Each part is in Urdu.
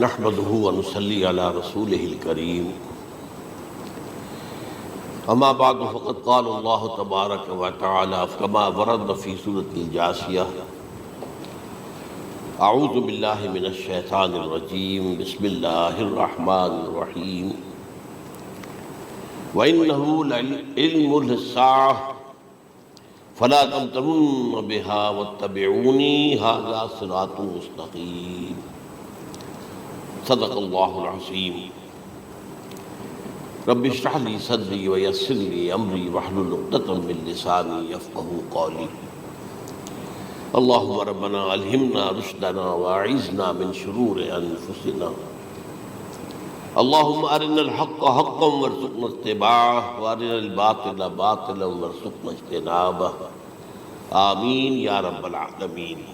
نحمده ونصلي على رسوله الكريم اما بعد فقد قال الله تبارك وتعالى كما ورد في سورة الجاثية اعوذ بالله من الشيطان الرجيم بسم الله الرحمن الرحيم وإنه لعلم للساعة فلا تمترن بها واتبعوني هذا صراط مستقيم صدق اللہ العظیم رب اشرح لی صدری ویسر لی امری واحلل عقدۃ من لسانی یفقہوا قولی اللہم ربنا الہمنا رشدنا واعذنا من شرور انفسنا اللہم ارنا الحق حقا وارزقنا اتباعہ وارنا الباطل باطلا وارزقنا اجتنابہ آمین یا رب العالمین۔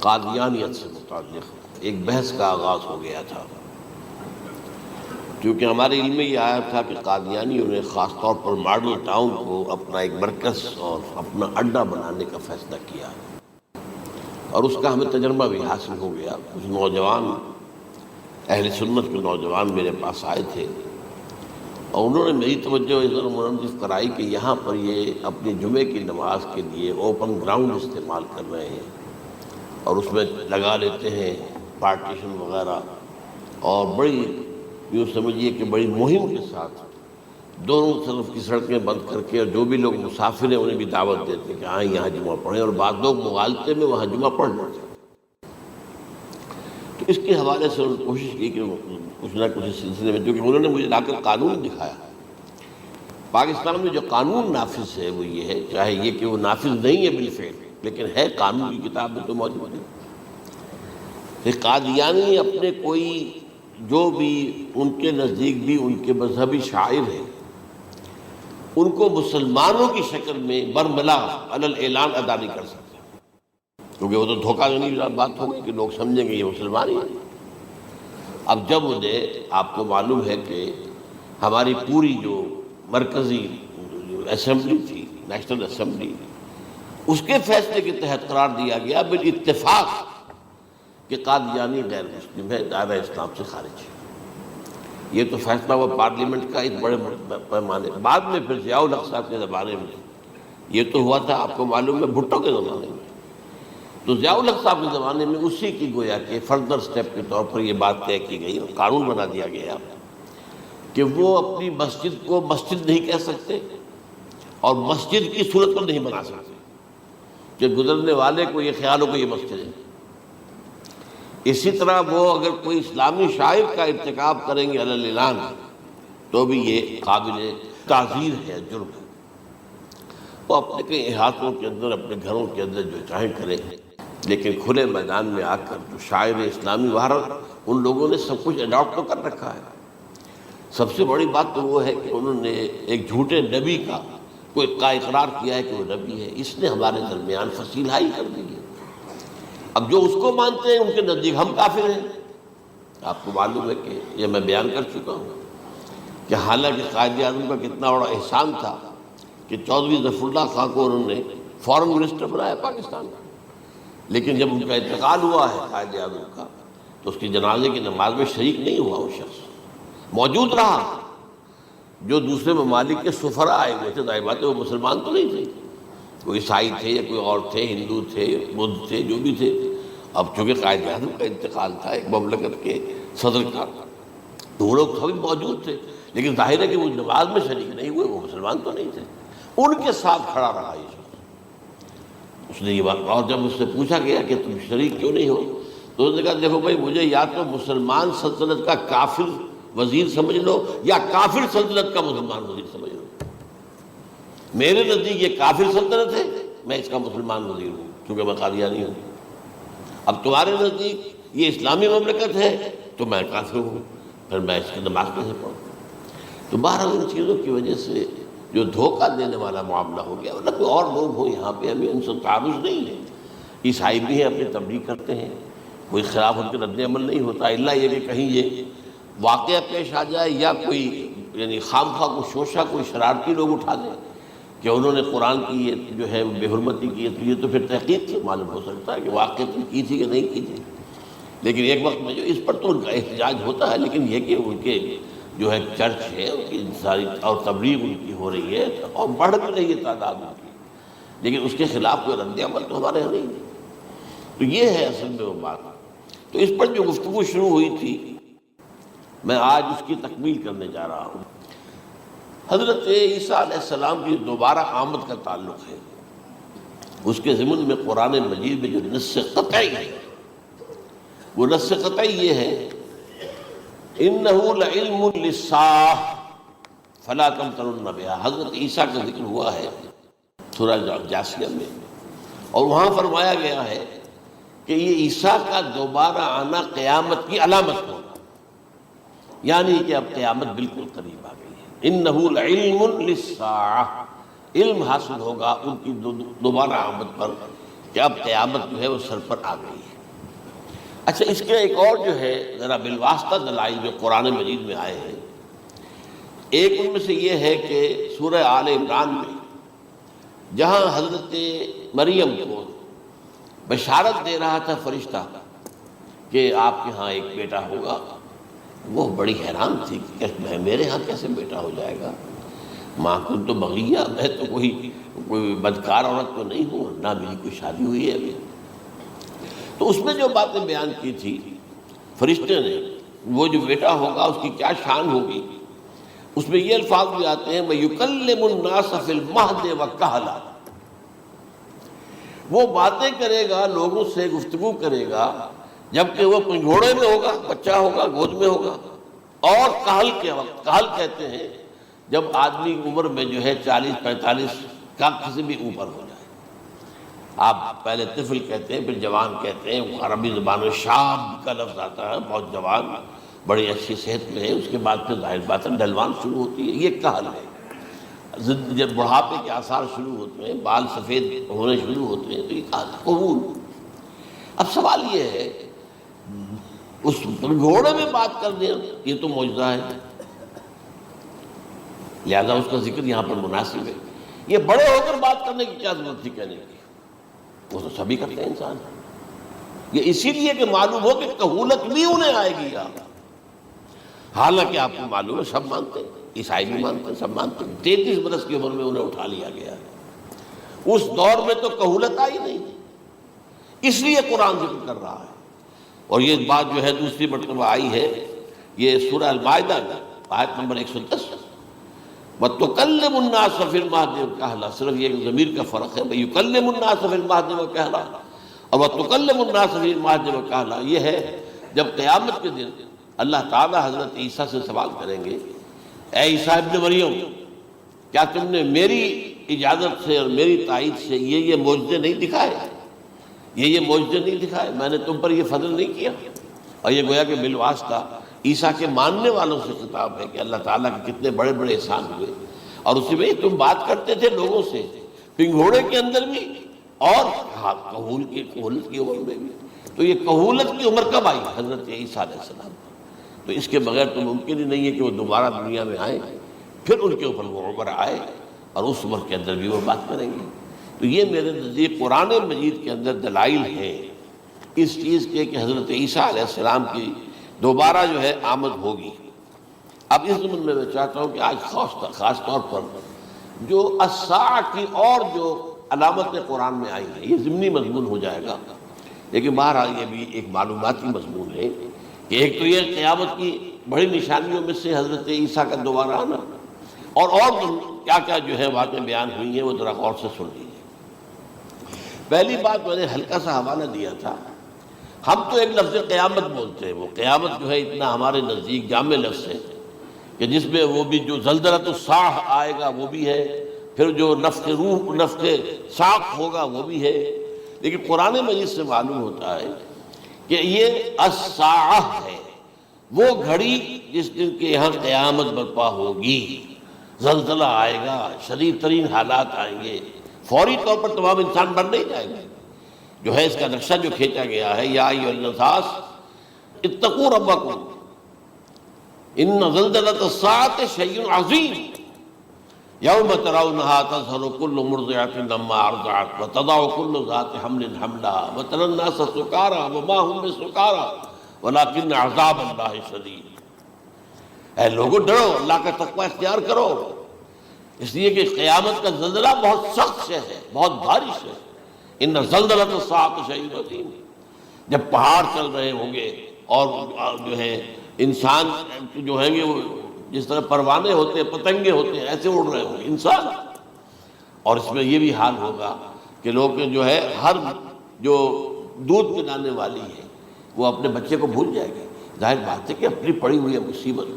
قادیانیت سے متعلق ایک بحث کا آغاز ہو گیا تھا، کیونکہ ہمارے علم میں یہ آیا تھا کہ قادیانیوں نے خاص طور پر ماڈل ٹاؤن کو اپنا ایک مرکز اور اپنا اڈا بنانے کا فیصلہ کیا، اور اس کا ہمیں تجربہ بھی حاصل ہو گیا۔ کچھ نوجوان اہل سنت کے نوجوان میرے پاس آئے تھے اور انہوں نے میری توجہ اس طرح منعکس کرائی کہ یہاں پر یہ اپنی جمعے کی نماز کے لیے اوپن گراؤنڈ استعمال کر رہے ہیں اور اس میں لگا لیتے ہیں پارٹیشن وغیرہ، اور بڑی یوں سمجھیے کہ بڑی مہم کے ساتھ دونوں طرف کی سڑکیں بند کر کے، اور جو بھی لوگ مسافر ہیں انہیں بھی دعوت دیتے کہ آئیں یہاں جمعہ پڑھیں، اور بعض لوگ مغالطے میں وہاں جمعہ پڑھ لیتے۔ تو اس کے حوالے سے انہوں نے کوشش کی کہ کچھ نہ کچھ اس سلسلے میں، کیونکہ انہوں نے مجھے لا کر قانون دکھایا۔ پاکستان میں جو قانون نافذ ہے وہ یہ ہے، چاہے یہ کہ وہ نافذ نہیں ہے بالفعل، لیکن ہے قانون کی کتاب میں تو موجود ہے کہ قادیانی اپنے کوئی جو بھی ان کے نزدیک بھی ان کے مذہبی شاعر ہیں ان کو مسلمانوں کی شکل میں برملا علی الاعلان ادا نہیں کر سکتے، کیونکہ وہ تو دھوکہ دینی بات ہوگی کہ لوگ سمجھیں گے یہ مسلمان ہی ہیں۔ اب جب انہیں، آپ کو معلوم ہے کہ ہماری پوری جو مرکزی اسمبلی تھی، نیشنل اسمبلی، اس کے فیصلے کے تحت قرار دیا گیا بالاتفاق کہ قادیانی غیر مسلم ہے، دائرہ اسلام سے خارج ہے۔ یہ تو فیصلہ ہوا پارلیمنٹ کا ایک بڑے پیمانے، بعد میں پھر ضیاء الحق صاحب کے زمانے میں یہ تو ہوا تھا، آپ کو معلوم ہے بھٹو کے زمانے میں، تو ضیاء الحق صاحب کے زمانے میں اسی کی گویا کہ فردر سٹیپ کے طور پر یہ بات طے کی گئی اور قانون بنا دیا گیا کہ وہ اپنی مسجد کو مسجد نہیں کہہ سکتے اور مسجد کی صورت پر نہیں بنا سکتے کہ گزرنے والے کو یہ خیال ہو کہ یہ مسجد ہے۔ اسی طرح وہ اگر کوئی اسلامی شاعر کا ارتکاب کریں گے علی الاعلان تو بھی یہ قابل تعزیر ہے، جرم ہے۔ وہ اپنے کئی احاطوں کے اندر، اپنے گھروں کے اندر جو چاہیں کریں، لیکن کھلے میدان میں آ کر جو شاعر اسلامی باہر ان لوگوں نے سب کچھ اڈاپٹ تو کر رکھا ہے۔ سب سے بڑی بات تو وہ ہے کہ انہوں نے ایک جھوٹے نبی کا اقرار کیا ہے کہ وہ نبی ہے، اس نے ہمارے درمیان فصیل ہائی کر دی ہے۔ اب جو اس کو مانتے ہیں ان کے نزدیک ہم کافر ہیں۔ آپ کو معلوم ہے کہ یہ میں بیان کر چکا ہوں کہ حالانکہ قائد اعظم کا کتنا بڑا احسان تھا کہ چودھری ظفر اللہ خان کو انہوں نے فارن منسٹر بنایا پاکستان کا، لیکن جب ان کا انتقال ہوا ہے قائد اعظم کا تو اس کی جنازے کی نماز میں شریک نہیں ہوا، وہ شخص موجود رہا۔ جو دوسرے ممالک کے سفراء آئے ہوئے تھے، ظاہر بات ہے وہ مسلمان تو نہیں تھے، کوئی عیسائی تھے یا کوئی اور تھے، ہندو تھے، بدھ تھے، جو بھی تھے۔ اب چونکہ قائد اعظم کا انتقال تھا ایک مملکت کے صدر کا، تو وہ لوگ سبھی موجود تھے، لیکن ظاہر ہے کہ وہ نماز میں شریک نہیں ہوئے، وہ مسلمان تو نہیں تھے۔ ان کے ساتھ کھڑا رہا یہ شخص۔ اس نے یہ بات، اور جب اس سے پوچھا گیا کہ تم شریک کیوں نہیں ہو تو اس نے کہا دیکھو بھائی، مجھے یا تو مسلمان سلطنت کا کافر وزیر سمجھ لو یا کافر سلطنت کا مسلمان وزیر سمجھ لو۔ میرے نزدیک یہ کافر سلطنت ہے، میں اس کا مسلمان وزیر ہوں کیونکہ میں قادیانی ہوں۔ اب تمہارے نزدیک یہ اسلامی مملکت ہے تو میں کافر ہوں، پھر میں اس کی نماز کیسے پڑھوں؟ تو بہرحال ان چیزوں کی وجہ سے جو دھوکہ دینے والا معاملہ ہو گیا، ورنہ کوئی اور لوگ ہوں یہاں پہ، ہمیں ان سے تعارض نہیں ہے۔ عیسائی بھی ہیں، اپنی تبلیغ کرتے ہیں، کوئی خلاف ان کے رد عمل نہیں ہوتا، الا یہ کہ کہیں یہ واقعہ پیش آ جائے یا کوئی یعنی خام خواہ کو شوشہ کوئی شرارتی لوگ اٹھا دیں کہ انہوں نے قرآن کی یہ جو ہے بے حرمتی کی ہے، تو یہ تو پھر تحقیق سے معلوم ہو سکتا ہے کہ واقعہ کی تھی کہ نہیں کی تھی۔ لیکن ایک وقت میں جو اس پر تو ان کا احتجاج ہوتا ہے، لیکن یہ کہ ان کے جو ہے چرچ ہے ان کی ساری اور تبلیغ ان کی ہو رہی ہے اور بڑھ بھی رہی ہے تعداد ان کی، لیکن اس کے خلاف کوئی رد عمل تو ہمارے یہاں نہیں ہے۔ تو یہ ہے اصل میں وہ بات۔ تو اس پر جو گفتگو شروع ہوئی تھی میں آج اس کی تکمیل کرنے جا رہا ہوں۔ حضرت عیسیٰ علیہ السلام کی دوبارہ آمد کا تعلق ہے، اس کے ضمن میں قرآن مجید میں جو نص قطعی ہے وہ نص قطعی یہ ہے اِنَّهُ لَعِلْمٌ لِلسَّاعَةِ فَلَا تَمْتَرُنَّ بِهَا۔ حضرت عیسیٰ کا ذکر ہوا ہے سورہ جاسیہ میں، اور وہاں فرمایا گیا ہے کہ یہ عیسیٰ کا دوبارہ آنا قیامت کی علامت ہوگا، یعنی کہ اب قیامت بالکل قریب آ گئی ہے۔ اِنَّهُ لَعِلْمٌ لِلسَّاعَةِ، علم حاصل ہوگا ان کی دوبارہ آمد پر کہ اب قیامت جو ہے وہ سر پر آ گئی ہے۔ اچھا، اس کے ایک اور جو ہے ذرا بالواسطہ دلائل جو قرآن مجید میں آئے ہیں، ایک ان میں سے یہ ہے کہ سورہ آل عمران میں جہاں حضرت مریم کو بشارت دے رہا تھا فرشتہ کہ آپ کے ہاں ایک بیٹا ہوگا، وہ بڑی حیران تھی کہ میرے ہاں کیسے بیٹا ہو جائے گا، ماں کنت بغیہ، میں تو کوئی بدکار عورت تو نہیں ہوں، نہ میری کوئی شادی ہوئی ہے ابھی۔ تو اس میں جو باتیں بیان کی تھی فرشتے نے، وہ جو بیٹا ہوگا اس کی کیا شان ہوگی، اس میں یہ الفاظ بھی آتے ہیں وَيُكَلِّمُ النَّاسَ فِي الْمَهْدِ وَكَهْلًا، وہ باتیں کرے گا، لوگوں سے گفتگو کرے گا جبکہ وہ پنگھوڑے میں ہوگا، بچہ ہوگا، گود میں ہوگا، اور کہل کے وقت، کہل کہتے ہیں جب آدمی عمر میں جو ہے 40-45 کا کسی بھی اوپر ہو جائے، آپ پہلے طفل کہتے ہیں پھر جوان کہتے ہیں، عربی زبان میں شاب کا لفظ آتا ہے، بہت جوان، بڑی اچھی صحت میں ہے، اس کے بعد پھر ظاہر بات ہے ڈھلوان شروع ہوتی ہے، یہ کہل ہے۔ جب بڑھاپے کے آثار شروع ہوتے ہیں، بال سفید ہونے شروع ہوتے ہیں، تو یہ کہل ہے، قبول۔ اب سوال یہ ہے اس گھوڑے میں بات کر دیں، یہ تو معجزہ ہے، لہذا اس کا ذکر یہاں پر مناسب ہے۔ یہ بڑے ہو کر بات کرنے کی کیا ضرورت تھی کہنے کی، وہ تو سبھی کرتے ہیں انسان، یہ اسی لیے کہ معلوم ہو کہ کہولت بھی انہیں آئے گی یہاں، حالانکہ آپ کو معلوم ہے سب مانتے ہیں، عیسائی بھی مانتے ہیں، سب مانتے ہیں، 33 برس کی عمر میں انہیں اٹھا لیا گیا ہے، اس دور میں تو کہولت آئی نہیں، اس لیے قرآن ذکر کر رہا ہے۔ اور یہ بات جو ہے دوسری مرتبہ آئی ہے، یہ سورہ المائدہ میں آیت نمبر 110 وَتُكَلِّمُ النَّاسَ فِي الْمَهْدِ وَكَهْلًا، صرف یہ ضمیر کا فرق ہے، وَيُكَلِّمُ النَّاسَ فِي الْمَهْدِ وَكَهْلًا، اور وَتُكَلِّمُ النَّاسَ فِي الْمَهْدِ وَكَهْلًا یہ ہے جب قیامت کے دن اللہ تعالیٰ حضرت عیسیٰ سے سوال کریں گے، اے عیسیٰ ابن مریم، کیا تم نے میری اجازت سے اور میری تائید سے یہ معجزے نہیں دکھائے، یہ معجزے نہیں دکھائے، میں نے تم پر یہ فضل نہیں کیا؟ اور یہ گویا کہ بالواسطہ عیسیٰ کے ماننے والوں سے خطاب ہے کہ اللہ تعالیٰ کے کتنے بڑے بڑے احسان ہوئے، اور اسی میں تم بات کرتے تھے لوگوں سے پنگھوڑے کے اندر بھی اور کہولت کی عمر میں بھی، تو یہ کہولت کی عمر کب آئی؟ حضرت عیسیٰ علیہ السلام۔ تو اس کے بغیر تو ممکن ہی نہیں ہے کہ وہ دوبارہ دنیا میں آئیں، پھر ان کے اوپر وہ عمر آئے اور اس عمر کے اندر بھی وہ بات کریں گے۔ تو یہ میرے نزدیک قرآن مجید کے اندر دلائل ہیں اس چیز کے کہ حضرت عیسیٰ علیہ السلام کی دوبارہ جو ہے آمد ہوگی۔ اب اس ضمن میں چاہتا ہوں کہ آج خاص طور پر جو الساعہ کی اور جو علامتیں قرآن میں آئی ہیں، یہ ضمنی مضمون ہو جائے گا، لیکن بہرحال یہ بھی ایک معلوماتی مضمون ہے کہ ایک تو یہ قیامت کی بڑی نشانیوں میں سے حضرت عیسیٰ کا دوبارہ آنا، اور کیا کیا جو ہے باتیں بیان ہوئی ہیں وہ ذرا غور سے سن لیجیے۔ پہلی بات میں نے ہلکا سا حوالہ دیا تھا، ہم تو ایک لفظ قیامت بولتے ہیں، وہ قیامت جو ہے اتنا ہمارے نزدیک جامع لفظ ہے کہ جس میں وہ بھی جو زلزلۃ الساعہ آئے گا وہ بھی ہے، پھر جو نفخ روح نفخ ساق ہوگا وہ بھی ہے، لیکن قرآن مجید سے معلوم ہوتا ہے کہ یہ الساعہ ہے، وہ گھڑی جس دن کے یہاں قیامت برپا ہوگی، زلزلہ آئے گا، شدید ترین حالات آئیں گے، فوری طور پر تمام انسان مر نہیں جائیں گے۔ جو ہے اس کا نقشہ جو کھینچا گیا ہے، یا ایھا الناس اتقوا ربکم ان زلزلۃ الساعۃ شیء عظیم یوم ترونها تذہل کل مرضعۃ عما ارضعت وتضع کل ذات حمل حملها وتری الناس سکارى وما هم بسکارى ولیکن عذاب اللہ شدید۔ اے لوگوں ڈرو، اللہ کا تقوی اختیار کرو، اس لیے کہ قیامت کا زلزلہ بہت سخت شے ہے، بہت بھاری شے ہے۔ ان زلزلۃ الساعۃ شیء عظیم، جب پہاڑ چل رہے ہوں گے اور جو ہے انسان جو ہیں گے وہ جس طرح پروانے ہوتے ہیں، پتنگے ہوتے ہیں، ایسے اڑ رہے ہوں گے انسان، اور اس میں یہ بھی حال ہوگا کہ لوگ جو ہے ہر جو دودھ پلانے والی ہے وہ اپنے بچے کو بھول جائے گی۔ ظاہر بات ہے کہ اپنی پڑی ہوئی ہے مصیبت،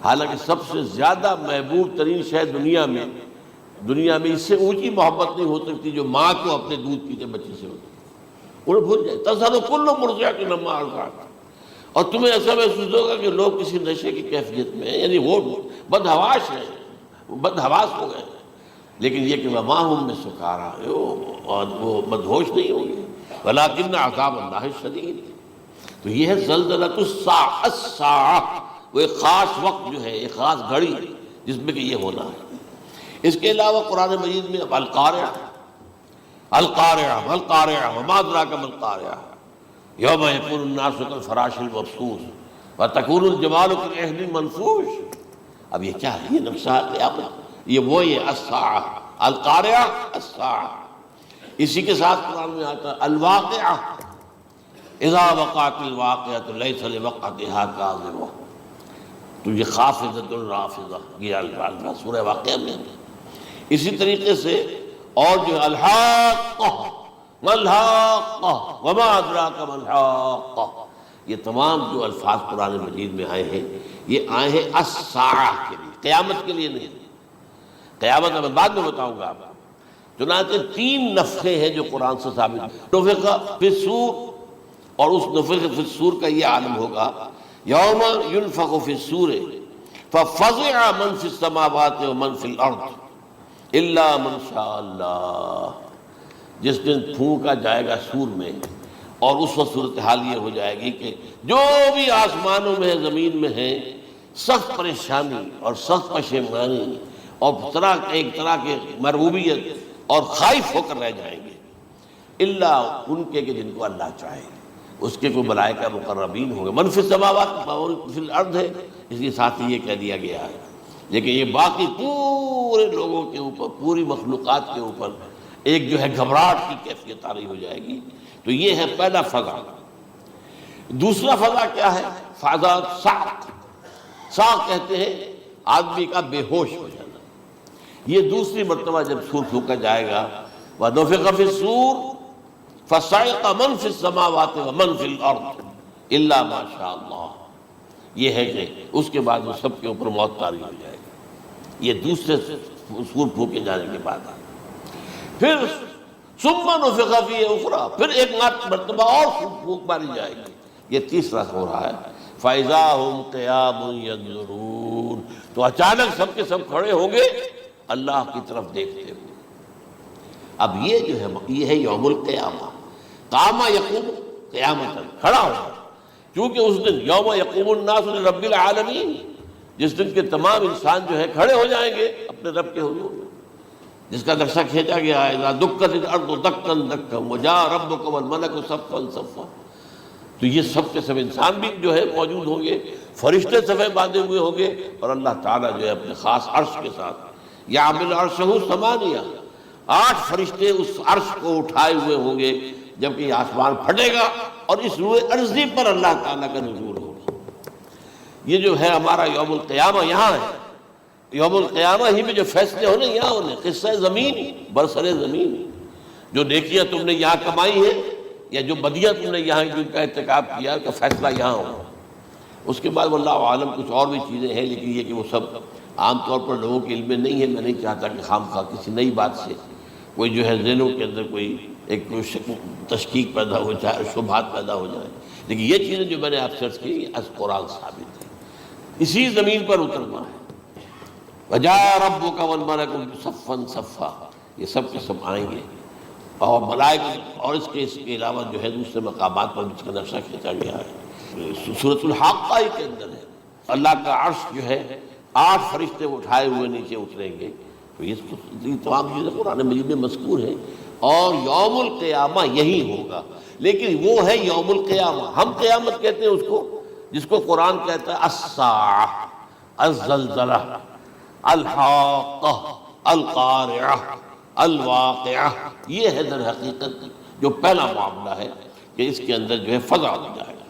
حالانکہ سب سے زیادہ محبوب ترین شے دنیا میں اس سے اونچی محبت نہیں ہو سکتی جو ماں کو اپنے دودھ پیتے بچے سے ہوتی، انہیں بھول جائے۔ تذہب کل مرضعۃ عما ارضعت، اور تمہیں ایسا محسوس ہوگا کہ لوگ کسی نشے کی کیفیت میں ہیں، یعنی وہ بدحواس ہیں، وہ بدحواس ہو گئے، لیکن یہ کہ وما ہم بسکارى، اور وہ مدہوش نہیں ہوں گے، ولکن عذاب اللہ شدید۔ تو یہ ہے زلزلۃ الساعہ، وہ ایک خاص وقت جو ہے، ایک خاص گھڑی جس میں کہ یہ ہونا ہے۔ اس کے علاوہ قرآن مجید میں القارعہ، القارعہ والقارعہ وما ادراک ما القارعہ، یوم یکون الناس کالفراش المبثوث وتکون الجبال کالعہن المنفوش۔ اب یہ کیا ہے؟ یہ نقشہ قیامت، یہ الساعہ، القارعہ الساعہ۔ اسی کے ساتھ قرآن میں آتا ہے الواقعہ، اذا وقعت الواقعۃ لیس لوقعتها کاذبہ، تو یہ خافضۃ رافضہ، یہ الفاظ سورہ واقعہ میں۔ اسی طریقے سے اور جو الحاقہ، ما الحاقہ وما ادراک ما الحاقہ، یہ تمام جو الفاظ قرآن مجید میں آئے ہیں یہ آئے ہیں الساعہ کے لیے، قیامت کے لیے نہیں۔ قیامت میں بعد میں بتاؤں گا آپ۔ چنانچہ 3 نفخے ہیں جو قرآن سے ثابت، نفخ فی الصور، اور اس نفخ فی الصور کا یہ عالم ہوگا یوم ینفخ فی الصور ففزع من فی السماوات ومن فی الارض الا من شاء اللہ، جس دن پھونکا جائے گا سور میں، اور اس وقت صورتحال یہ ہو جائے گی کہ جو بھی آسمانوں میں ہے، زمین میں ہے، سخت پریشانی اور سخت پشیمانی اور ایک طرح کے مرعوبیت اور خائف ہو کر رہ جائیں گے، الا ان کے کہ جن کو اللہ چاہے، اس کے کوئی ملائکہ مقربین ہوں گے۔ من فی السماوات فی الارض ہے، اس کے ساتھ ہی یہ کہہ دیا گیا ہے، لیکن یہ باقی پورے لوگوں کے اوپر، پوری مخلوقات کے اوپر ایک جو ہے گھبراہٹ کی کیفیت طاری ہو جائے گی۔ تو یہ ہے پہلا فضا۔ دوسرا فضا کیا ہے؟ فضا صعق، صعق کہتے ہیں آدمی کا بے ہوش ہو جانا۔ یہ دوسری مرتبہ جب سور پھونکا جائے گا، وَنُفِخَ فِي الصُّورِ فَصَعِقَ مَن فِي السَّمَاوَاتِ وَمَن فِي الْأَرْضِ إِلَّا مَا شَاءَ اللَّهُ، یہ ہے کہ اس کے بعد وہ سب کے اوپر موت طاری ہو جائے گی۔ یہ دوسرے سور پھونکے جانے کے بعد پھر ثُمَّ نُفِخَ فِيهِ أُخْرَى، پھر ایک مرتبہ اور پھونک ماری جائے گی۔ یہ تیسرا ہو رہا ہے فَإِذَا هُمْ قِيَامٌ يَنظُرُونَ، تو اچانک سب کے سب کھڑے ہوں گے اللہ کی طرف دیکھتے ہوئے۔ اب یہ جو ہے یہ ہے یوم القیامہ، قام یقوم قیامت، کھڑا ہوگا، کیونکہ اس دن یوم یقوم الناس لرب العالمین، جس دن کے تمام انسان جو ہے کھڑے ہو جائیں گے اپنے رب کے حضور میں، جس کا نقشہ کھینچا گیا ہے اذا دکت الارض دکا دکا وجاء ربک والملک صفا صفا۔ تو یہ سب کے سب انسان بھی جو ہے موجود ہوں گے، فرشتے صفے باندھے ہوئے ہوں گے، اور اللہ تعالیٰ جو ہے اپنے خاص عرش کے ساتھ یحمل عرشہ ثمانیہ، 8 فرشتے اس عرش کو اٹھائے ہوئے ہوں گے، جبکہ یہ آسمان پھٹے گا اور اس روئے ارضی پر اللہ تعالیٰ کا نزول ہوگا۔ یہ جو ہے ہمارا یوم القیامہ یہاں ہے، یوم القیامہ ہی میں جو فیصلے ہونے یہاں ہونے، قصہ زمین برسر زمین، جو نیکیاں تم نے یہاں کمائی ہیں یا جو بدیاں تم نے یہاں کا ارتکاب کیا کا فیصلہ یہاں ہو۔ اس کے بعد واللہ عالم کچھ اور بھی چیزیں ہیں، لیکن یہ کہ وہ سب عام طور پر لوگوں کے علم میں نہیں ہے۔ میں نہیں چاہتا کہ خام خواہ کسی نئی بات سے کوئی جو ہے ذہنوں کے اندر کوئی ایک تشکیک پیدا ہو جائے، شبہات پیدا ہو جائے، لیکن یہ چیزیں جو میں نے آپ سے عرض کی از قرآن ثابت ہے، اسی زمین پر اترنا ہے۔ وَجَاءَ رَبُّكَ وَالْمَلَكُ صَفًّا صَفًّا، یہ سب کے سب آئیں گے، اور ملائکہ، اور اس کے علاوہ جو ہے دوسرے مقامات پر جس کا نقشہ کھینچا گیا ہے سورۃ الحاقہ کے اندر ہے، اللہ کا عرش جو ہے 8 فرشتے اٹھائے ہوئے نیچے اتریں گے۔ تو یہ تمام چیزیں قرآن مجید میں مذکور ہیں، اور یوم القیامہ یہی ہوگا، لیکن وہ ہے یوم القیامہ، ہم قیامت کہتے ہیں اس کو، جس کو قرآن کہتا ہے الساعہ، الزلزلہ، الحاقہ، القارعہ، الواقعہ، یہ ہے در حقیقت جو پہلا معاملہ ہے کہ اس کے اندر جو ہے فضا ہو جائے گا۔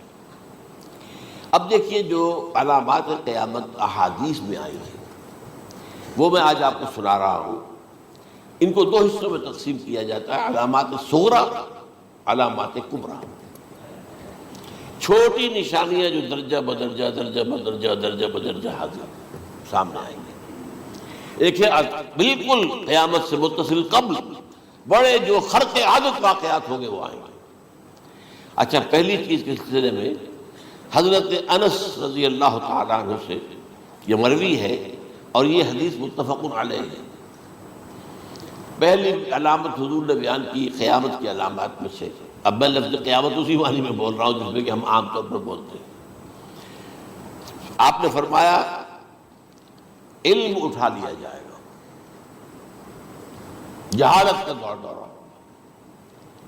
اب دیکھیے جو علامات قیامت احادیث میں آئی ہیں وہ میں آج آپ کو سنا رہا ہوں۔ ان کو دو حصوں میں تقسیم کیا جاتا ہے، علامات صغریٰ، علامات کبریٰ۔ چھوٹی نشانیاں جو درجہ بدرجہ درجہ بدرجہ درجہ بدرجہ حاضر سامنے آئیں گے۔ ایک ہے بالکل قیامت سے متصل قبل بڑے جو خرق عادت واقعات ہوں گے وہ آئیں گے۔ اچھا، پہلی چیز کے سلسلے میں حضرت انس رضی اللہ تعالیٰ عنہ سے یہ مروی ہے اور یہ حدیث متفق علیہ ہے۔ پہلی علامت حضور نے بیان کی قیامت کی علامات میں سے، اب میں لفظ قیامت اسی معنی میں بول رہا ہوں جس میں کہ ہم عام طور پر بولتے ہیں۔ آپ نے فرمایا علم اٹھا لیا جائے گا، جہالت کا دور دورہ۔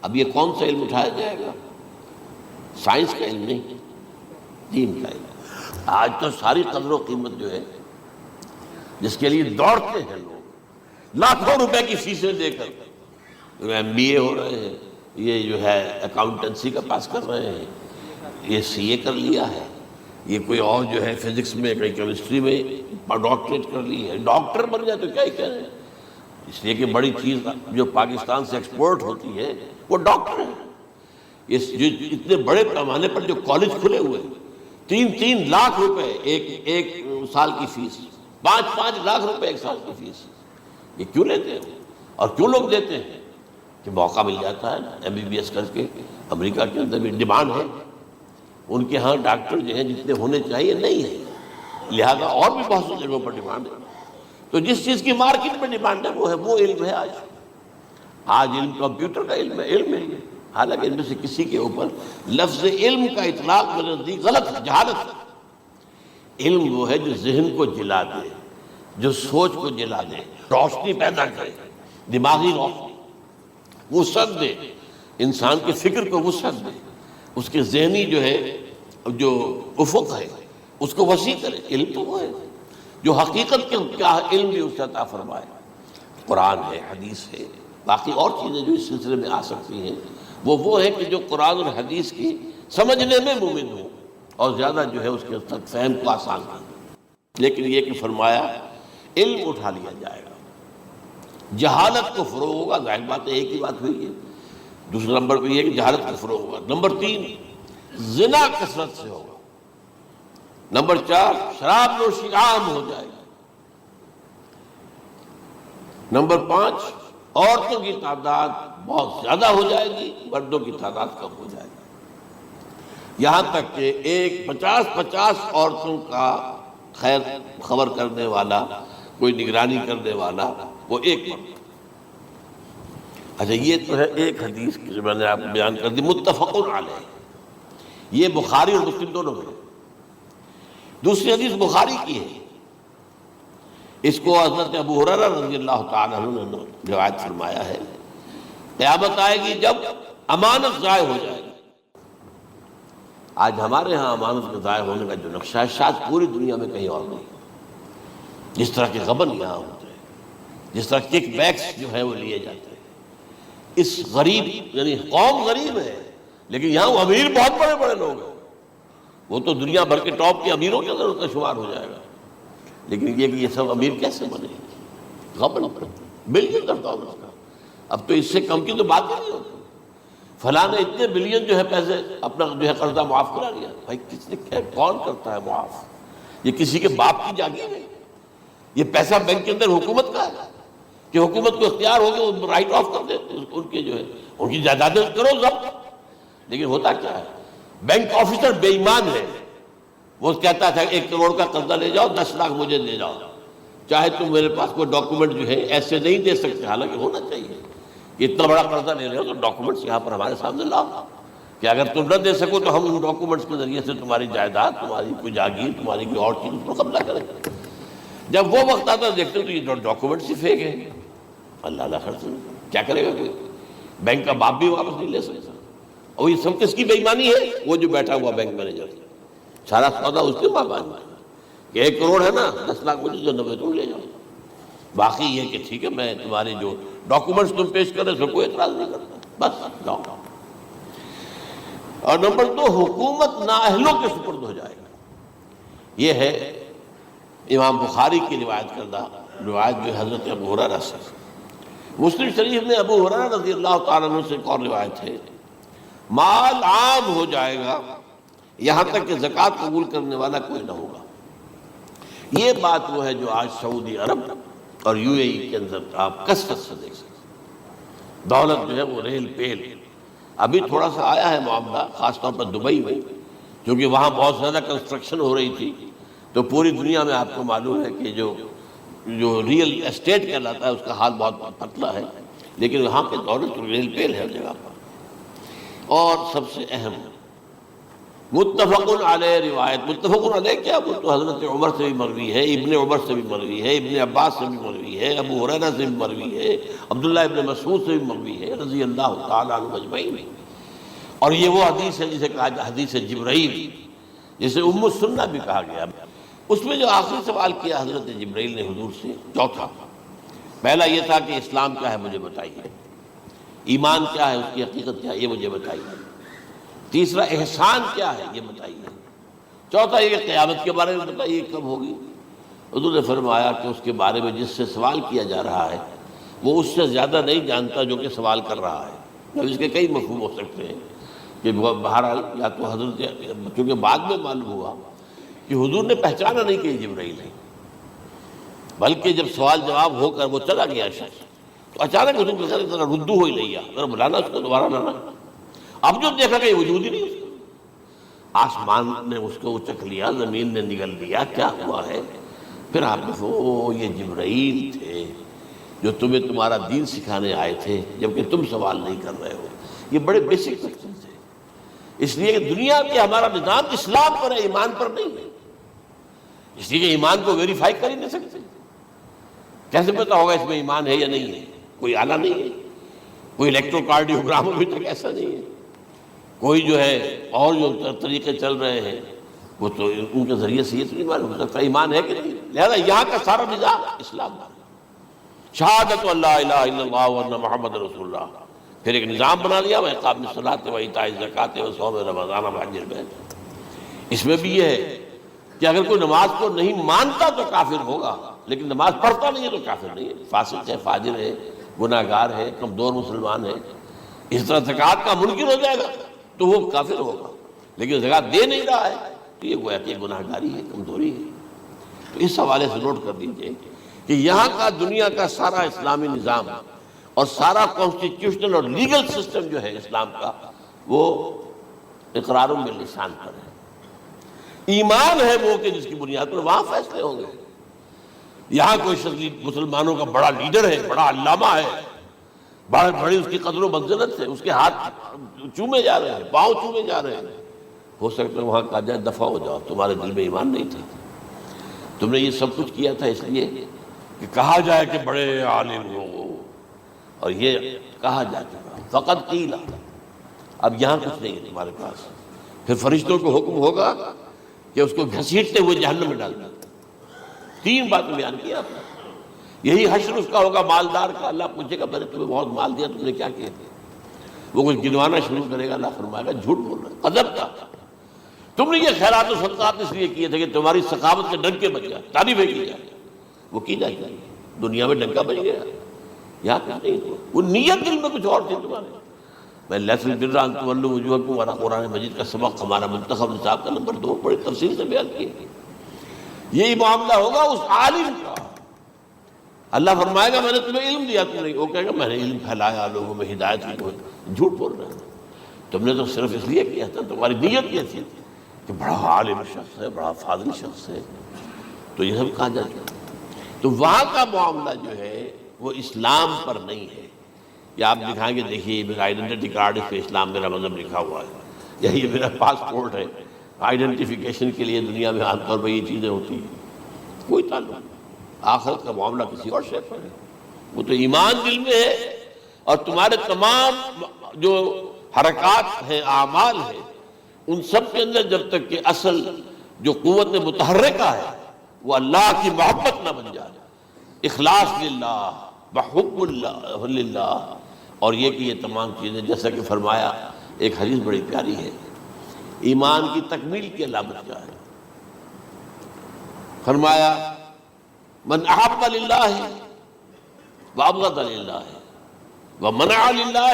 اب یہ کون سا علم اٹھایا جائے گا؟ سائنس کا علم نہیں، دین کا علم۔ آج تو ساری قدر و قیمت جو ہے جس کے لیے دوڑتے ہیں لوگ، لاکھوں روپے کی فیسیں دے کر MBA ہو رہے ہیں، یہ جو ہے اکاؤنٹنسی کا پاس کر رہے ہیں، یہ CA کر لیا ہے، یہ کوئی اور جو ہے فزکس میں، کوئی کیمسٹری میں ڈاکٹریٹ کر لی ہے، ڈاکٹر بن جائے تو کیا ہی کہہ رہے ہیں۔ اس لیے کہ بڑی چیز جو پاکستان سے ایکسپورٹ ہوتی ہے وہ ڈاکٹر ہے۔ جو اتنے بڑے پیمانے پر جو کالج کھلے ہوئے ہیں، 3 لاکھ روپے ایک سال کی فیس، 5 لاکھ روپے ایک سال کی فیس، یہ کیوں لیتے ہیں اور کیوں لوگ دیتے ہیں؟ کہ موقع مل جاتا ہے نا، MBBS کر کے امریکہ کے اندر بھی ڈیمانڈ ہے، ان کے ہاں ڈاکٹر جو ہیں جتنے ہونے چاہیے نہیں ہے، لہذا اور بھی بہت سی جگہوں پر ڈیمانڈ ہے۔ تو جس چیز کی مارکیٹ میں ڈیمانڈ ہے وہ علم ہے۔ آج علم کمپیوٹر کا علم ہے یہ، حالانکہ ان میں سے کسی کے اوپر لفظ علم کا اطلاق میرے نزدیک غلط ہے، جہالت ہے۔ علم وہ ہے جو ذہن کو جلا دے، جو سوچ کو جلا دے، روشنی پیدا کرے، دماغی روشنی، وسعت دے، انسان کے فکر کو وسعت دے، اس کے ذہنی جو ہے جو افق ہے اس کو وسیع کرے۔ علم تو وہ ہے جو حقیقت کے کیا علم بھی اسے عطا فرمائے۔ قرآن ہے، حدیث ہے، باقی اور چیزیں جو اس سلسلے میں آ سکتی ہیں وہ ہے کہ جو قرآن اور حدیث کی سمجھنے میں مومن ہو اور زیادہ جو ہے اس کے تک فہم کو آسان کر۔ لیکن یہ کہ فرمایا علم اٹھا لیا جائے گا، جہالت کو فروغ ہوگا، ظاہر بات ہے ایک ہی بات ہوئی ہے۔ دوسرا نمبر پہ یہ کہ جہالت کو فروغ ہوگا۔ نمبر 3 زنا کثرت سے ہوگا۔ نمبر 4 شراب نوشی عام ہو جائے گی۔ نمبر 5 عورتوں کی تعداد بہت زیادہ ہو جائے گی، مردوں کی تعداد کم ہو جائے گی، یہاں تک کہ 50 عورتوں کا خیر خبر کرنے والا، کوئی نگرانی کرنے والا، وہ ایک مرد۔ اچھا، یہ تو ہے ایک حدیث کی میں نے آپ کو بیان کر دی، متفق علیہ، یہ بخاری اور مسلم دونوں میں۔ دوسری حدیث بخاری کی ہے، اس کو حضرت ابو ہریرہ رضی اللہ تعالیٰ عنہ نے روایت فرمایا ہے، قیامت آئے گی جب امانت ضائع ہو جائے گی۔ آج ہمارے ہاں امانت کے ضائع ہونے کا جو نقشہ ہے شاید پوری دنیا میں کہیں اور نہیں۔ جس طرح کے غبن یہاں ہوتے ہیں، جس طرح کک بیکس جو ہے وہ لیے جاتے ہیں، اس غریب یعنی قوم غریب ہے لیکن یہاں وہ امیر بہت بڑے بڑے لوگ ہیں، وہ تو دنیا بھر کے ٹاپ کے امیروں کے اندر اس کا شمار ہو جائے گا۔ لیکن یہ کہ یہ سب امیر کیسے بنے؟ غبن بلین کرتا ہوں اس کا، اب تو اس سے کم کی تو بات ہی نہیں ہوتی۔ فلاں نے اتنے بلین جو ہے پیسے اپنا جو ہے قرضہ معاف کرا لیا۔ بھائی کس نے کیا، کون کرتا ہے معاف؟ یہ کسی کے باپ کی جاگیر ہے؟ یہ پیسہ بینک کے اندر حکومت کا ہے کہ حکومت کو اختیار ہو گیا وہ رائٹ آف کر دے ان کے جو ہے ان کی جائیدادیں کرو ضبط۔ لیکن ہوتا کیا ہے، بینک آفیسر بے ایمان ہے، وہ کہتا تھا 1 کروڑ کا قرضہ لے جاؤ، 10 لاکھ مجھے دے جاؤ، چاہے تم میرے پاس کوئی ڈاکومنٹ جو ہے ایسے نہیں دے سکتے، حالانکہ ہونا چاہیے کہ اتنا بڑا قرضہ لے رہے ہو تو ڈاکومنٹس یہاں پر ہمارے سامنے لاؤ کہ اگر تم نہ دے سکو تو ہم ان ڈاکومنٹس کے ذریعے سے تمہاری جائیداد، تمہاری کوئی جاگیر، تمہاری کوئی اور چیز اس پر قبضہ کریں گے۔ جب وہ وقت آتا دیکھتے تو یہ ڈاکومنٹس ہی فیک ہیں، اللہ اللہ خرچ کیا کرے گا کوئی؟ بینک کا باپ بھی واپس نہیں لے سکتا۔ اور یہ سب کس کی بے ایمانی ہے؟ وہ جو بیٹھا ہوا بینک مینیجر، سارا سودا اس کے ماں باپ میں کہ 1 کروڑ ہے نا، 10 لاکھ مجھے جو 90 تم لے جاؤ، باقی یہ کہ ٹھیک ہے میں تمہارے جو ڈاکومنٹس تم پیش کر رہے اس میں کوئی اعتراض نہیں کرتا، بس جاؤ۔ اور نمبر 2، حکومت نااہلوں کے سپرد ہو جائے گا۔ یہ ہے امام بخاری کی روایت کردہ روایت جو حضرت ابو ہریرہ سے۔ مسلم شریف میں ابو ہریرہ رضی اللہ تعالیٰ عنہ سے ایک اور روایت ہے، مال عام ہو جائے گا یہاں تک کہ زکوٰۃ قبول کرنے والا کوئی نہ ہوگا۔ یہ بات وہ ہے جو آج سعودی عرب اور یو اے ای کے اندر آپ کثرت سے دیکھ سکتے ہیں۔ دولت جو ہے وہ ریل پیل، ابھی تھوڑا سا آیا ہے معاملہ خاص طور پر دبئی میں، کیونکہ وہاں بہت زیادہ کنسٹرکشن ہو رہی تھی، تو پوری دنیا میں آپ کو معلوم ہے کہ جو ریئل اسٹیٹ کہلاتا ہے اس کا حال بہت پتلا ہے، لیکن وہاں کے دولت ریل پیل ہے ہر جگہ پر۔ اور سب سے اہم متفق علیہ روایت، متفق علیہ کیا؟ وہ تو حضرت عمر سے بھی مروی ہے، ابن عمر سے بھی مروی ہے، ابن عباس سے بھی مروی ہے، ابو ہریرہ سے بھی مروی ہے، عبداللہ ابن مسعود سے بھی مروی ہے رضی اللہ تعالیٰ عنہ اجمعین۔ اور یہ وہ حدیث ہے جسے کہا جائے حدیث جبرائیل، جسے ام السنہ بھی کہا گیا۔ اس میں جو آخری سوال کیا حضرت جبرائیل نے حضور سے، چوتھا، پہلا یہ تھا کہ اسلام کیا ہے مجھے بتائیے، ایمان کیا ہے، اس کی حقیقت کیا ہے یہ مجھے بتائیے، تیسرا احسان کیا ہے یہ بتائیے، چوتھا یہ کہ قیامت کے بارے میں بتائیے کب ہوگی۔ حضور نے فرمایا کہ اس کے بارے میں جس سے سوال کیا جا رہا ہے وہ اس سے زیادہ نہیں جانتا جو کہ سوال کر رہا ہے۔ اب اس کے کئی مفہوم ہو سکتے ہیں کہ بہرحال یا تو حضرت، چونکہ بعد میں معلوم ہوا کہ حضور نے پہچانا نہیں کہ یہ جبرائیل ہے، بلکہ جب سوال جواب ہو کر وہ چلا گیا شخص تو اچانک حضور کے ساتھ ذرا ردو ہو ہی لیا، ذرا بلانا اس کو، دوبارہ لانا۔ اب جو دیکھا کہ یہ وجود ہی نہیں اس کا، آسمان نے اس کو چکھ لیا، زمین نے نگل لیا، کیا ہوا ہے؟ پھر آپ نے یہ جبرائیل تھے جو تمہیں تمہارا دین سکھانے آئے تھے جبکہ تم سوال نہیں کر رہے ہو۔ یہ بڑے بیسک کوسچنز ہیں، اس لیے کہ دنیا کے ہمارا نظام اسلام پر ہے، ایمان پر نہیں ہے، اس لیے کہ ایمان کو ویریفائی کر ہی نہیں سکتے۔ کیسے پتا ہوگا اس میں ایمان ہے یا نہیں ہے؟ کوئی آلہ نہیں ہے، کوئی الیکٹروکارڈیوگرام ابھی تک ایسا نہیں ہے، کوئی جو ہے اور جو طریقے چل رہے ہیں وہ تو ان کے ذریعے سے یہ تو نہیں معلوم ہو سکتا ایمان ہے کہ نہیں۔ لہذا یہاں کا سارا نظام اسلام ہے، شہادت اللہ الہ الا اللہ وان محمد رسول اللہ، پھر ایک نظام بنا لیا، وہ اقام الصلاۃ و ایتاء الزکوٰۃ و صوم رمضان و حج البیت۔ اس میں بھی یہ ہے کہ اگر کوئی نماز کو نہیں مانتا تو کافر ہوگا، لیکن نماز پڑھتا نہیں ہے تو کافر نہیں ہے، فاسق ہے، فاجر ہے، گناہ گار ہے، کمزور مسلمان ہے۔ اس طرح زکوٰۃ کا منکر ہو جائے گا تو وہ کافر ہوگا، لیکن زکوٰۃ دے نہیں رہا ہے تو یہ گویا کہ گناہ گاری ہے، کمزوری ہے۔ تو اس حوالے سے نوٹ کر دیجئے کہ یہاں کا دنیا کا سارا اسلامی نظام اور سارا کانسٹیٹیوشنل اور لیگل سسٹم جو ہے اسلام کا وہ اقرار باللسان پر ہے، ایمان ہے وہ کہ جس کی بنیاد پر وہاں فیصلے ہوں گے۔ یہاں کوئی شخص مسلمانوں کا بڑا لیڈر ہے، بڑا علامہ ہے، بڑی اس کی قدر و منزلت ہے، اس کے ہاتھ چومے جا رہے ہیں، پاؤں چومے جا رہے ہیں، ہو سکتا ہے وہاں کہا جائے دفع ہو جاؤ، تمہارے دل میں ایمان نہیں تھا، تم نے یہ سب کچھ کیا تھا اس لیے کہ کہا جائے کہ بڑے عالم ہو، اور یہ کہا جا چکا فقط قیل، اب یہاں کچھ نہیں ہے تمہارے پاس۔ پھر فرشتوں کو حکم ہوگا کہ اس کو گھسیٹتے ہوئے جہنم میں ڈال دیں۔ 3 باتیں بیان کیا آپ نے، یہی حشر اس کا ہوگا مالدار کا، اللہ پوچھے گا میں نے تمہیں بہت مال دیا، تم نے کیا کیا؟ وہ کچھ گنوانا شروع کرے گا، اللہ فرمائے گا جھوٹ بول رہا ہے، قذب تھا، تم نے یہ خیرات و صدقات اس لیے کیے تھے کہ تمہاری سخاوت کے ڈنکے بج جائے، تعریفیں کی جائے، وہ کی جائے گی، دنیا میں ڈنکا بج گیا، یہاں کچھ نہیں، وہ نیت دل میں کچھ اور تھی تمہارے۔ میں لیس البر ان تولوا وجوہکم والا قرآن مجید کا سبق ہمارا منتخب نصاب کا نمبر 2 بڑی تفصیل سے بیان کیا۔ یہی معاملہ ہوگا اس عالم کا، اللہ فرمائے گا میں نے تمہیں علم دیا، تم نہیں، وہ کہے گا میں نے علم پھیلایا لوگوں میں ہدایت کی، جھوٹ بول رہے ہیں، تم نے تو صرف اس لیے کیا تھا، تمہاری نیت یہ تھی کہ بڑا عالم شخص ہے، بڑا فاضل شخص ہے، تو یہ سب کہا جاتا ہے۔ تو وہاں کا معاملہ جو ہے وہ اسلام پر نہیں ہے۔ یا آپ دکھائیں گے دیکھیے میرا آئیڈینٹی کارڈ، اس پہ اسلام میرا مذہب لکھا ہوا ہے، یا یہ میرا پاسپورٹ ہے، آئیڈینٹیفیکیشن کے لیے دنیا میں عام طور پہ یہ چیزیں ہوتی ہیں، کوئی تعلق نہیں۔ آخرت کا معاملہ کسی اور شے پر ہے، وہ تو ایمان دل میں ہے، اور تمہارے تمام جو حرکات ہیں، اعمال ہیں، ان سب کے اندر جب تک کہ اصل جو قوت متحرکہ ہے وہ اللہ کی محبت نہ بن جائے، اخلاص للہ وحب اللہ للہ، اور یہ کہ یہ تمام چیزیں جیسا کہ فرمایا، ایک حدیث بڑی پیاری ہے، ایمان کی تکمیل کی علامت کیا ہے؟ فرمایا من احب للہ وابغض للہ ومنع للہ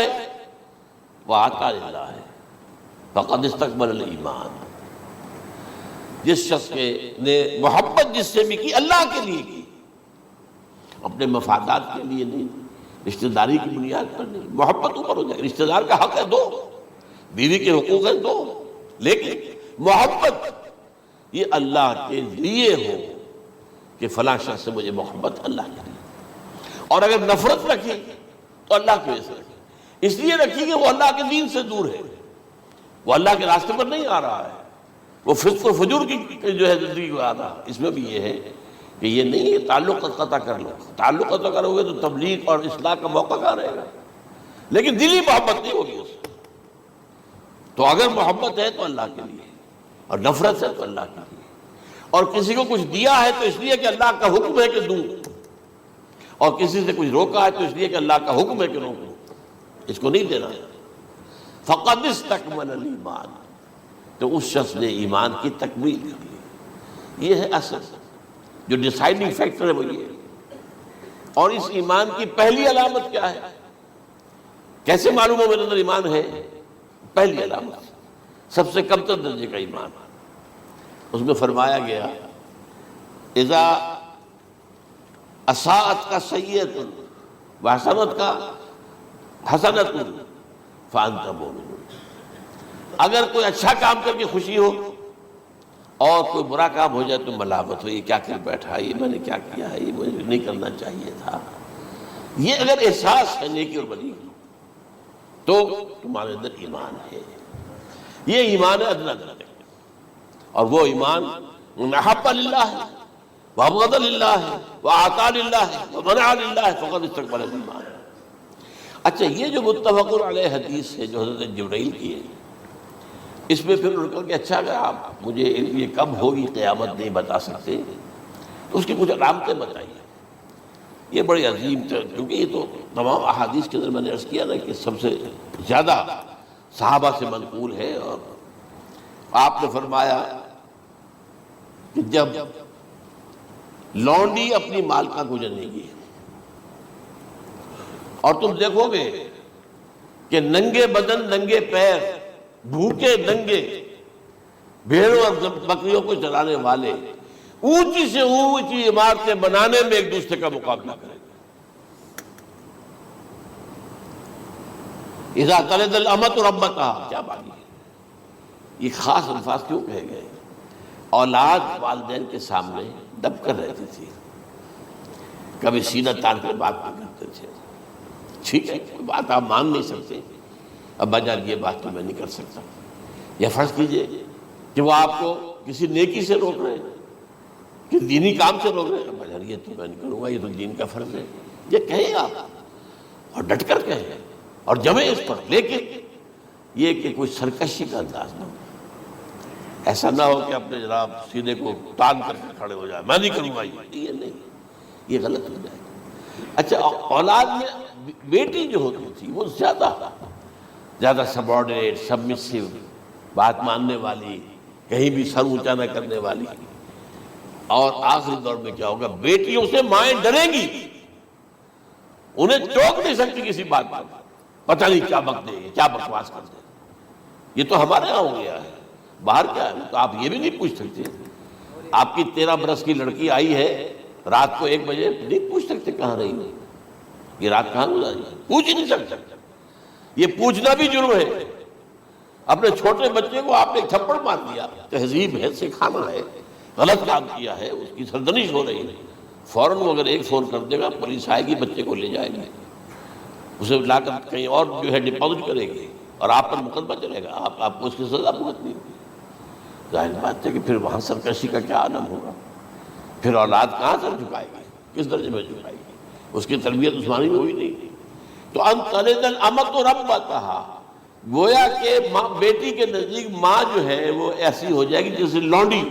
واعطى للہ فقد استکمل الایمان۔ جس شخص نے محبت جس سے بھی کی اللہ کے لیے کی، اپنے مفادات کے لیے نہیں، رشتہ داری کی بنیاد پر نہیں، محبت اوپر ہو جائے، رشتہ دار کا حق ہے دو، بیوی کے حقوق ہیں دو، لیکن محبت یہ اللہ کے لیے ہو کہ فلاں شخص سے مجھے محبت اللہ کے لیے، اور اگر نفرت رکھی تو اللہ کی وجہ سے رکھی، اس لیے رکھی کہ وہ اللہ کے دین سے دور ہے، وہ اللہ کے راستے پر نہیں آ رہا ہے، وہ فسق و فجور کی جو ہے زندگی کو آ رہا۔ اس میں بھی یہ ہے کہ یہ نہیں ہے تعلق قطع کر لو، تعلق قطع کرو گے تو تبلیغ اور اصلاح کا موقع کہاں رہے گا، لیکن دلی محبت نہیں ہوگی اس سے۔ تو اگر محبت ہے تو اللہ کے لیے، اور نفرت ہے تو اللہ کے لیے، اور کسی کو کچھ دیا ہے تو اس لیے کہ اللہ کا حکم ہے کہ دوں، اور کسی سے کچھ روکا ہے تو اس لیے کہ اللہ کا حکم ہے کہ روکوں، اس کو نہیں دینا۔ فقد استکمل الایمان، تو اس شخص نے ایمان کی تکمیل کر لی۔ یہ ہے اصل جو ڈیسائیڈنگ فیکٹر ہے، وہ یہ ہے۔ اور اس ایمان کی پہلی علامت کیا ہے؟ کیسے معلوم ہو میرے اندر ایمان ہے؟ پہلی علامت سب سے کم تر درجے کا ایمان، اس میں فرمایا گیا اذا اساءت کا سیئۃ وحسنت کا حسنۃ فانت مؤمن، اگر کوئی اچھا کام کر کے خوشی ہو اور کوئی برا کام ہو جائے تو ملامت ہو، یہ کیا کر بیٹھا، یہ میں نے کیا کیا ہے، یہ مجھے نہیں کرنا چاہیے تھا، یہ اگر احساس ہے نیکی اور بدی تو تمہارے اندر ایمان ہے۔ یہ ایمان ہے ادنیٰ درجے، اور وہ ایمان من احب للہ وابغض للہ واعطى للہ ومنع للہ فقد استکمل الایمان۔ اچھا، یہ جو متفق علیہ حدیث ہے جو حضرت جبرائیل کی ہے، اس میں پھر انہوں نے کہا کہ اچھا اگر آپ مجھے یہ کب ہوگی قیامت نہیں بتا سکتے تو اس کی کچھ علامتیں بتائیے۔ یہ بڑی عظیم تر، کیونکہ یہ تو تمام احادیث کے اندر میں نے عرض کیا نا کہ سب سے زیادہ صحابہ سے منقول ہے، اور آپ نے فرمایا کہ جب لونڈی اپنی مالکہ کو جنے گی اور تم دیکھو گے کہ ننگے بدن ننگے پیر بھوکے ننگے بھیڑوں اور بکریوں کو چلانے والے اونچی سے اونچی عمارتیں بنانے میں ایک دوسرے کا مقابلہ کریں گے۔ اذا تلد الامۃ ربتها، کیا بات ہے، یہ خاص الفاظ کیوں کہے گئے؟ اولاد والدین کے سامنے دب کر رہتی تھی، کبھی سینہ تان کر بات نہیں کرتے تھے، ٹھیک ہے کوئی بات آپ مان نہیں سکتے، ابا جان یہ بات تو میں نہیں کر سکتا، یا فرض کیجئے کہ وہ آپ کو کسی نیکی سے روک رہے ہیں، کہ دینی کام سے روک رہے ہیں، ابا جان یہ تو میں نہیں کروں گا، یہ تو دین کا فرض ہے، یہ کہیں آپ اور ڈٹ کر کہیں اور جمیں اس پر، لیکن یہ کہ کوئی سرکشی کا انداز نہ ہو، ایسا نہ ہو کہ اپنے جناب سینے کو تان کر کے کھڑے ہو جائے، میں نہیں کروں گا، یہ نہیں، یہ غلط ہو جائے۔ اچھا، اولاد میں بیٹی جو ہوتی تھی وہ زیادہ سبارڈینیٹ، سبمسیو، بات ماننے والی، کہیں بھی سر اونچا نہ کرنے والی، اور آخری دور میں کیا ہوگا، بیٹیوں سے مائیں ڈریں گی، انہیں ٹوک نہیں سکتی کسی بات پر، پتہ نہیں کیا بک دے کیا بکواس کر دے۔ یہ تو ہمارے یہاں ہو گیا ہے، باہر کیا ہے تو آپ یہ بھی نہیں پوچھ سکتے، آپ کی 13 برس کی لڑکی آئی ہے رات کو 1 بجے، نہیں پوچھ سکتے کہاں رہی ہے، یہ رات کہاں گزاری، پوچھ ہی نہیں سکتے، یہ پوچھنا بھی جرم ہے۔ اپنے چھوٹے بچے کو آپ نے تھپڑ مار دیا، تہذیب ہے، سکھانا ہے، غلط کام کیا ہے، اس کی سرزنش ہو رہی ہے، فوراً وہ اگر ایک فون کر دے گا پولیس آئے گی، بچے کو لے جائے گی، اسے لا کر کہیں اور جو ہے ڈپازٹ کرے گی، اور آپ پر مقدمہ چلے گا، آپ کو اس کی سزا بھگتنی ہوگی۔ ظاہر بات ہے کہ پھر وہاں سرکشی کا کیا عالم ہوگا، پھر اولاد کہاں سر جھکائے گی، کس درجے میں جھکائے گی، اس کی تربیت عثمانی میں ہوئی نہیں۔ تو ان تلد الامۃ ربتها، گویا کہ بیٹی کے نزدیک ماں جو ہے وہ ایسی ہو جائے گی جیسے لونڈی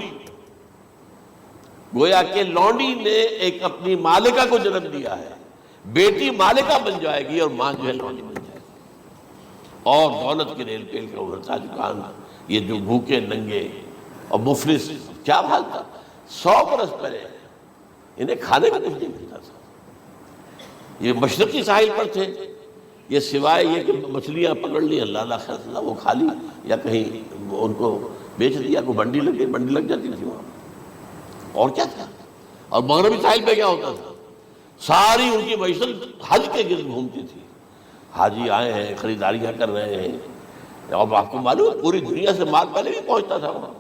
گویا کہ لونڈی نے ایک اپنی مالکہ کو جنم دیا ہے، بیٹی مالکہ بن جائے گی اور ماں جو ہے لونڈی بن جائے گی، اور دولت کے ریل پیل کا ابھرتا دکان، یہ جو بھوکے ننگے اور مفلس، کیا حال تھا 100 برس پہلے، انہیں کھانے کا کچھ نہیں ملتا تھا۔ یہ مشرقی ساحل پر تھے، یہ سوائے یہ کہ مچھلیاں پکڑ لی اللہ خیر وہ کھا لی، یا کہیں ان کو بیچ دیا، کوئی بنڈی لگ گئی، بنڈی لگ جاتی تھی وہاں، اور کیا تھا۔ اور مغربی ساحل پہ کیا ہوتا تھا، ساری ان کی معیشت حج کے گرد گھومتی تھی، حاجی آئے ہیں، خریداریاں کر رہے ہیں، اور آپ کو معلوم ہے پوری دنیا سے مال پہلے بھی پہنچتا تھا وہاں،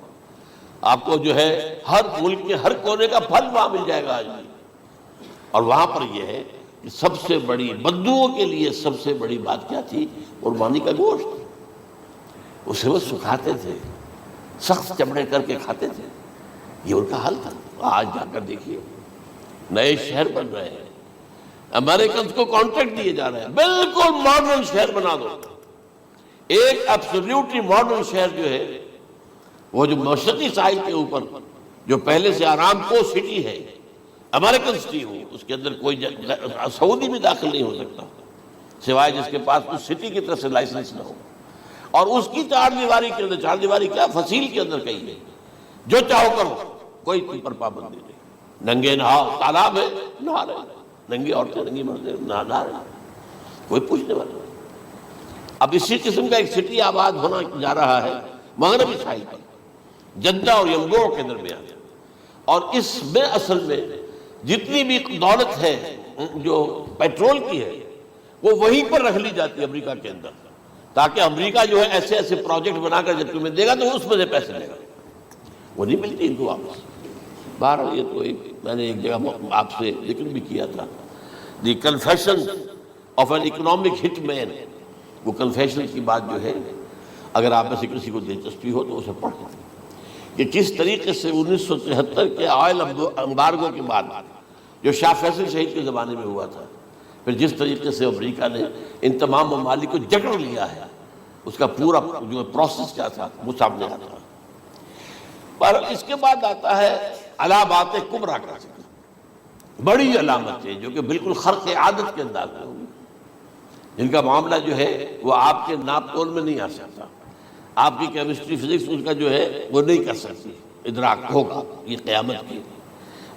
آپ کو جو ہے ہر ملک کے ہر کونے کا پھل وہاں مل جائے گا آج بھی۔ اور وہاں پر یہ ہے کہ سب سے بڑی بدوؤں کے لیے سب سے بڑی بات کیا تھی، قربانی کا گوشت، اسے وہ سکھاتے تھے، سخت چمڑے کر کے کھاتے تھے، یہ ان کا حل تھا۔ آج جا کر دیکھیے نئے شہر بن رہے ہیں، امریکنز کو کانٹریکٹ دیے جا رہے ہیں، بالکل ماڈرن شہر بنا دو، ایک ایبسلیوٹلی ماڈرن شہر جو ہے، وہ جو مشرقی ساحل کے اوپر جو پہلے سے آرام کو سٹی ہے، امریکن سٹی ہو، اس کے اندر کوئی سعودی بھی داخل نہیں ہو سکتا سوائے جس کے پاس اس سٹی کی طرف سے لائسنس نہ ہو، اور اس کی چار دیواری کے اندر، چار دیواری کیا فصیل کے اندر کہیں ہے، جو چاہو کرو، کوئی تم پر پابندی نہیں، ننگے نہاؤ، تالاب ہے نہا رہے، ننگی عورتیں ننگی مردیں نہا رہے، کوئی پوچھنے والا نہیں۔ اب اسی قسم کا ایک سٹی آباد ہونا جا رہا ہے مغربی ساحل پر، جدہ اور ینگوع کے درمیان، اور اس میں اصل میں جتنی بھی دولت ہے جو پیٹرول کی ہے وہ وہیں پر رکھ لی جاتی ہے امریکہ کے اندر، تاکہ امریکہ جو ہے ایسے ایسے پروجیکٹ بنا کر جب تمہیں دے گا تو اس میں سے پیسے لے گا، وہ نہیں ملتی ان کو واپس۔ بہرحال یہ تو میں نے ایک جگہ آپ سے ذکر بھی کیا تھا، دی کنفیشن آف این اکنامک ہٹ مین، وہ کنفیشن کی بات جو ہے اگر آپ میں سے کسی کو دلچسپی ہو تو اسے پڑھیں، کہ کس طریقے سے 1973 کے آئل امبارگو کے بعد جو شاہ فیصل شہید کے زمانے میں ہوا تھا، پھر جس طریقے سے امریکہ نے ان تمام ممالک کو جکڑ لیا ہے، اس کا پورا جو پروسیس کیا تھا وہ سامنے آتا ہے۔ پر اس کے بعد آتا ہے علامات کبریٰ کا ذکر، بڑی علامتیں جو کہ بالکل خرق عادت کے انداز میں ہوگی، جن کا معاملہ جو ہے وہ آپ کے ناپ تول میں نہیں آ سکتا، آپ کی کیمسٹری فزکس اس کا جو ہے وہ نہیں کر سکتی، ادراک ہوگا یہ قیامت کی۔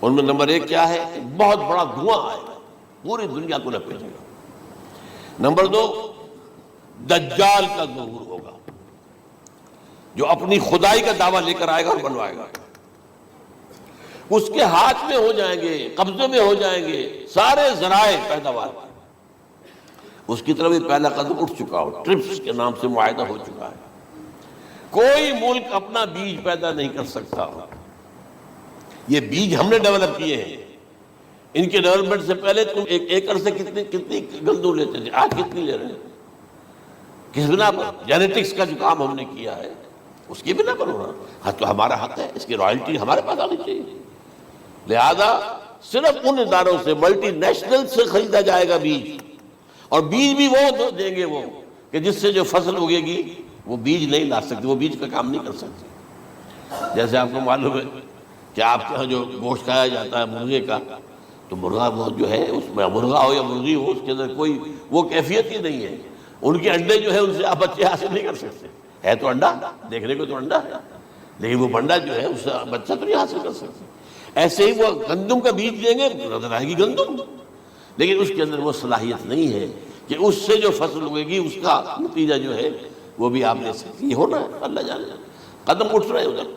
ان میں نمبر 1 کیا ہے، بہت بڑا دھواں آئے گا، پوری دنیا کو لپیٹے گا۔ نمبر 2 دجال کا ظہور ہوگا، جو اپنی خدائی کا دعویٰ لے کر آئے گا اور بنوائے گا، اس کے ہاتھ میں ہو جائیں گے، قبضے میں ہو جائیں گے سارے ذرائع پیداوار، اس کی طرف بھی پہلا قدم اٹھ چکا ہو، ٹرپس کے نام سے معاہدہ ہو چکا ہے، کوئی ملک اپنا بیج پیدا نہیں کر سکتا، یہ بیج ہم نے ڈیولپ کیے ہیں، ان کے ڈیولپمنٹ سے پہلے تم ایک ایکڑ سے کتنی گندم لیتے تھے، آج کتنی لے رہے ہیں، کس بنا پر؟ جینیٹکس کا جو کام ہم نے کیا ہے اس کی بنا پر ہو رہا، ہاں تو ہمارا حق ہے، اس کی رائلٹی ہمارے پاس آنی چاہیے، لہذا صرف ان اداروں سے ملٹی نیشنل سے خریدا جائے گا بیج، اور بیج بھی وہ دیں گے وہ کہ جس سے جو فصل اگے گی وہ بیج نہیں لا سکتے، وہ بیج کا کام نہیں کر سکتے۔ جیسے آپ کو معلوم ہے کہ آپ کے ہاں جو گوشت کھایا جاتا ہے مرغے کا، تو مرغا وہ جو ہے اس میں مرغا ہو یا مرغی ہو، اس کے اندر کوئی وہ کیفیت ہی نہیں ہے، ان کے انڈے جو ہے ان سے آپ بچے حاصل نہیں کر سکتے، ہے تو انڈا، دیکھنے کو تو انڈا ہے، لیکن وہ بنڈا جو ہے اس سے بچہ تو نہیں حاصل کر سکتے۔ ایسے ہی وہ گندم کا بیج دیں گے، نظر آئے گی گندم، لیکن اس کے اندر وہ صلاحیت نہیں ہے کہ اس سے جو فصل ہوئے گی اس کا نتیجہ جو ہے وہ بھی آپ لے سکتے، یہ ہونا ہے، اللہ جانے، قدم اٹھ رہے ہیں ادھر۔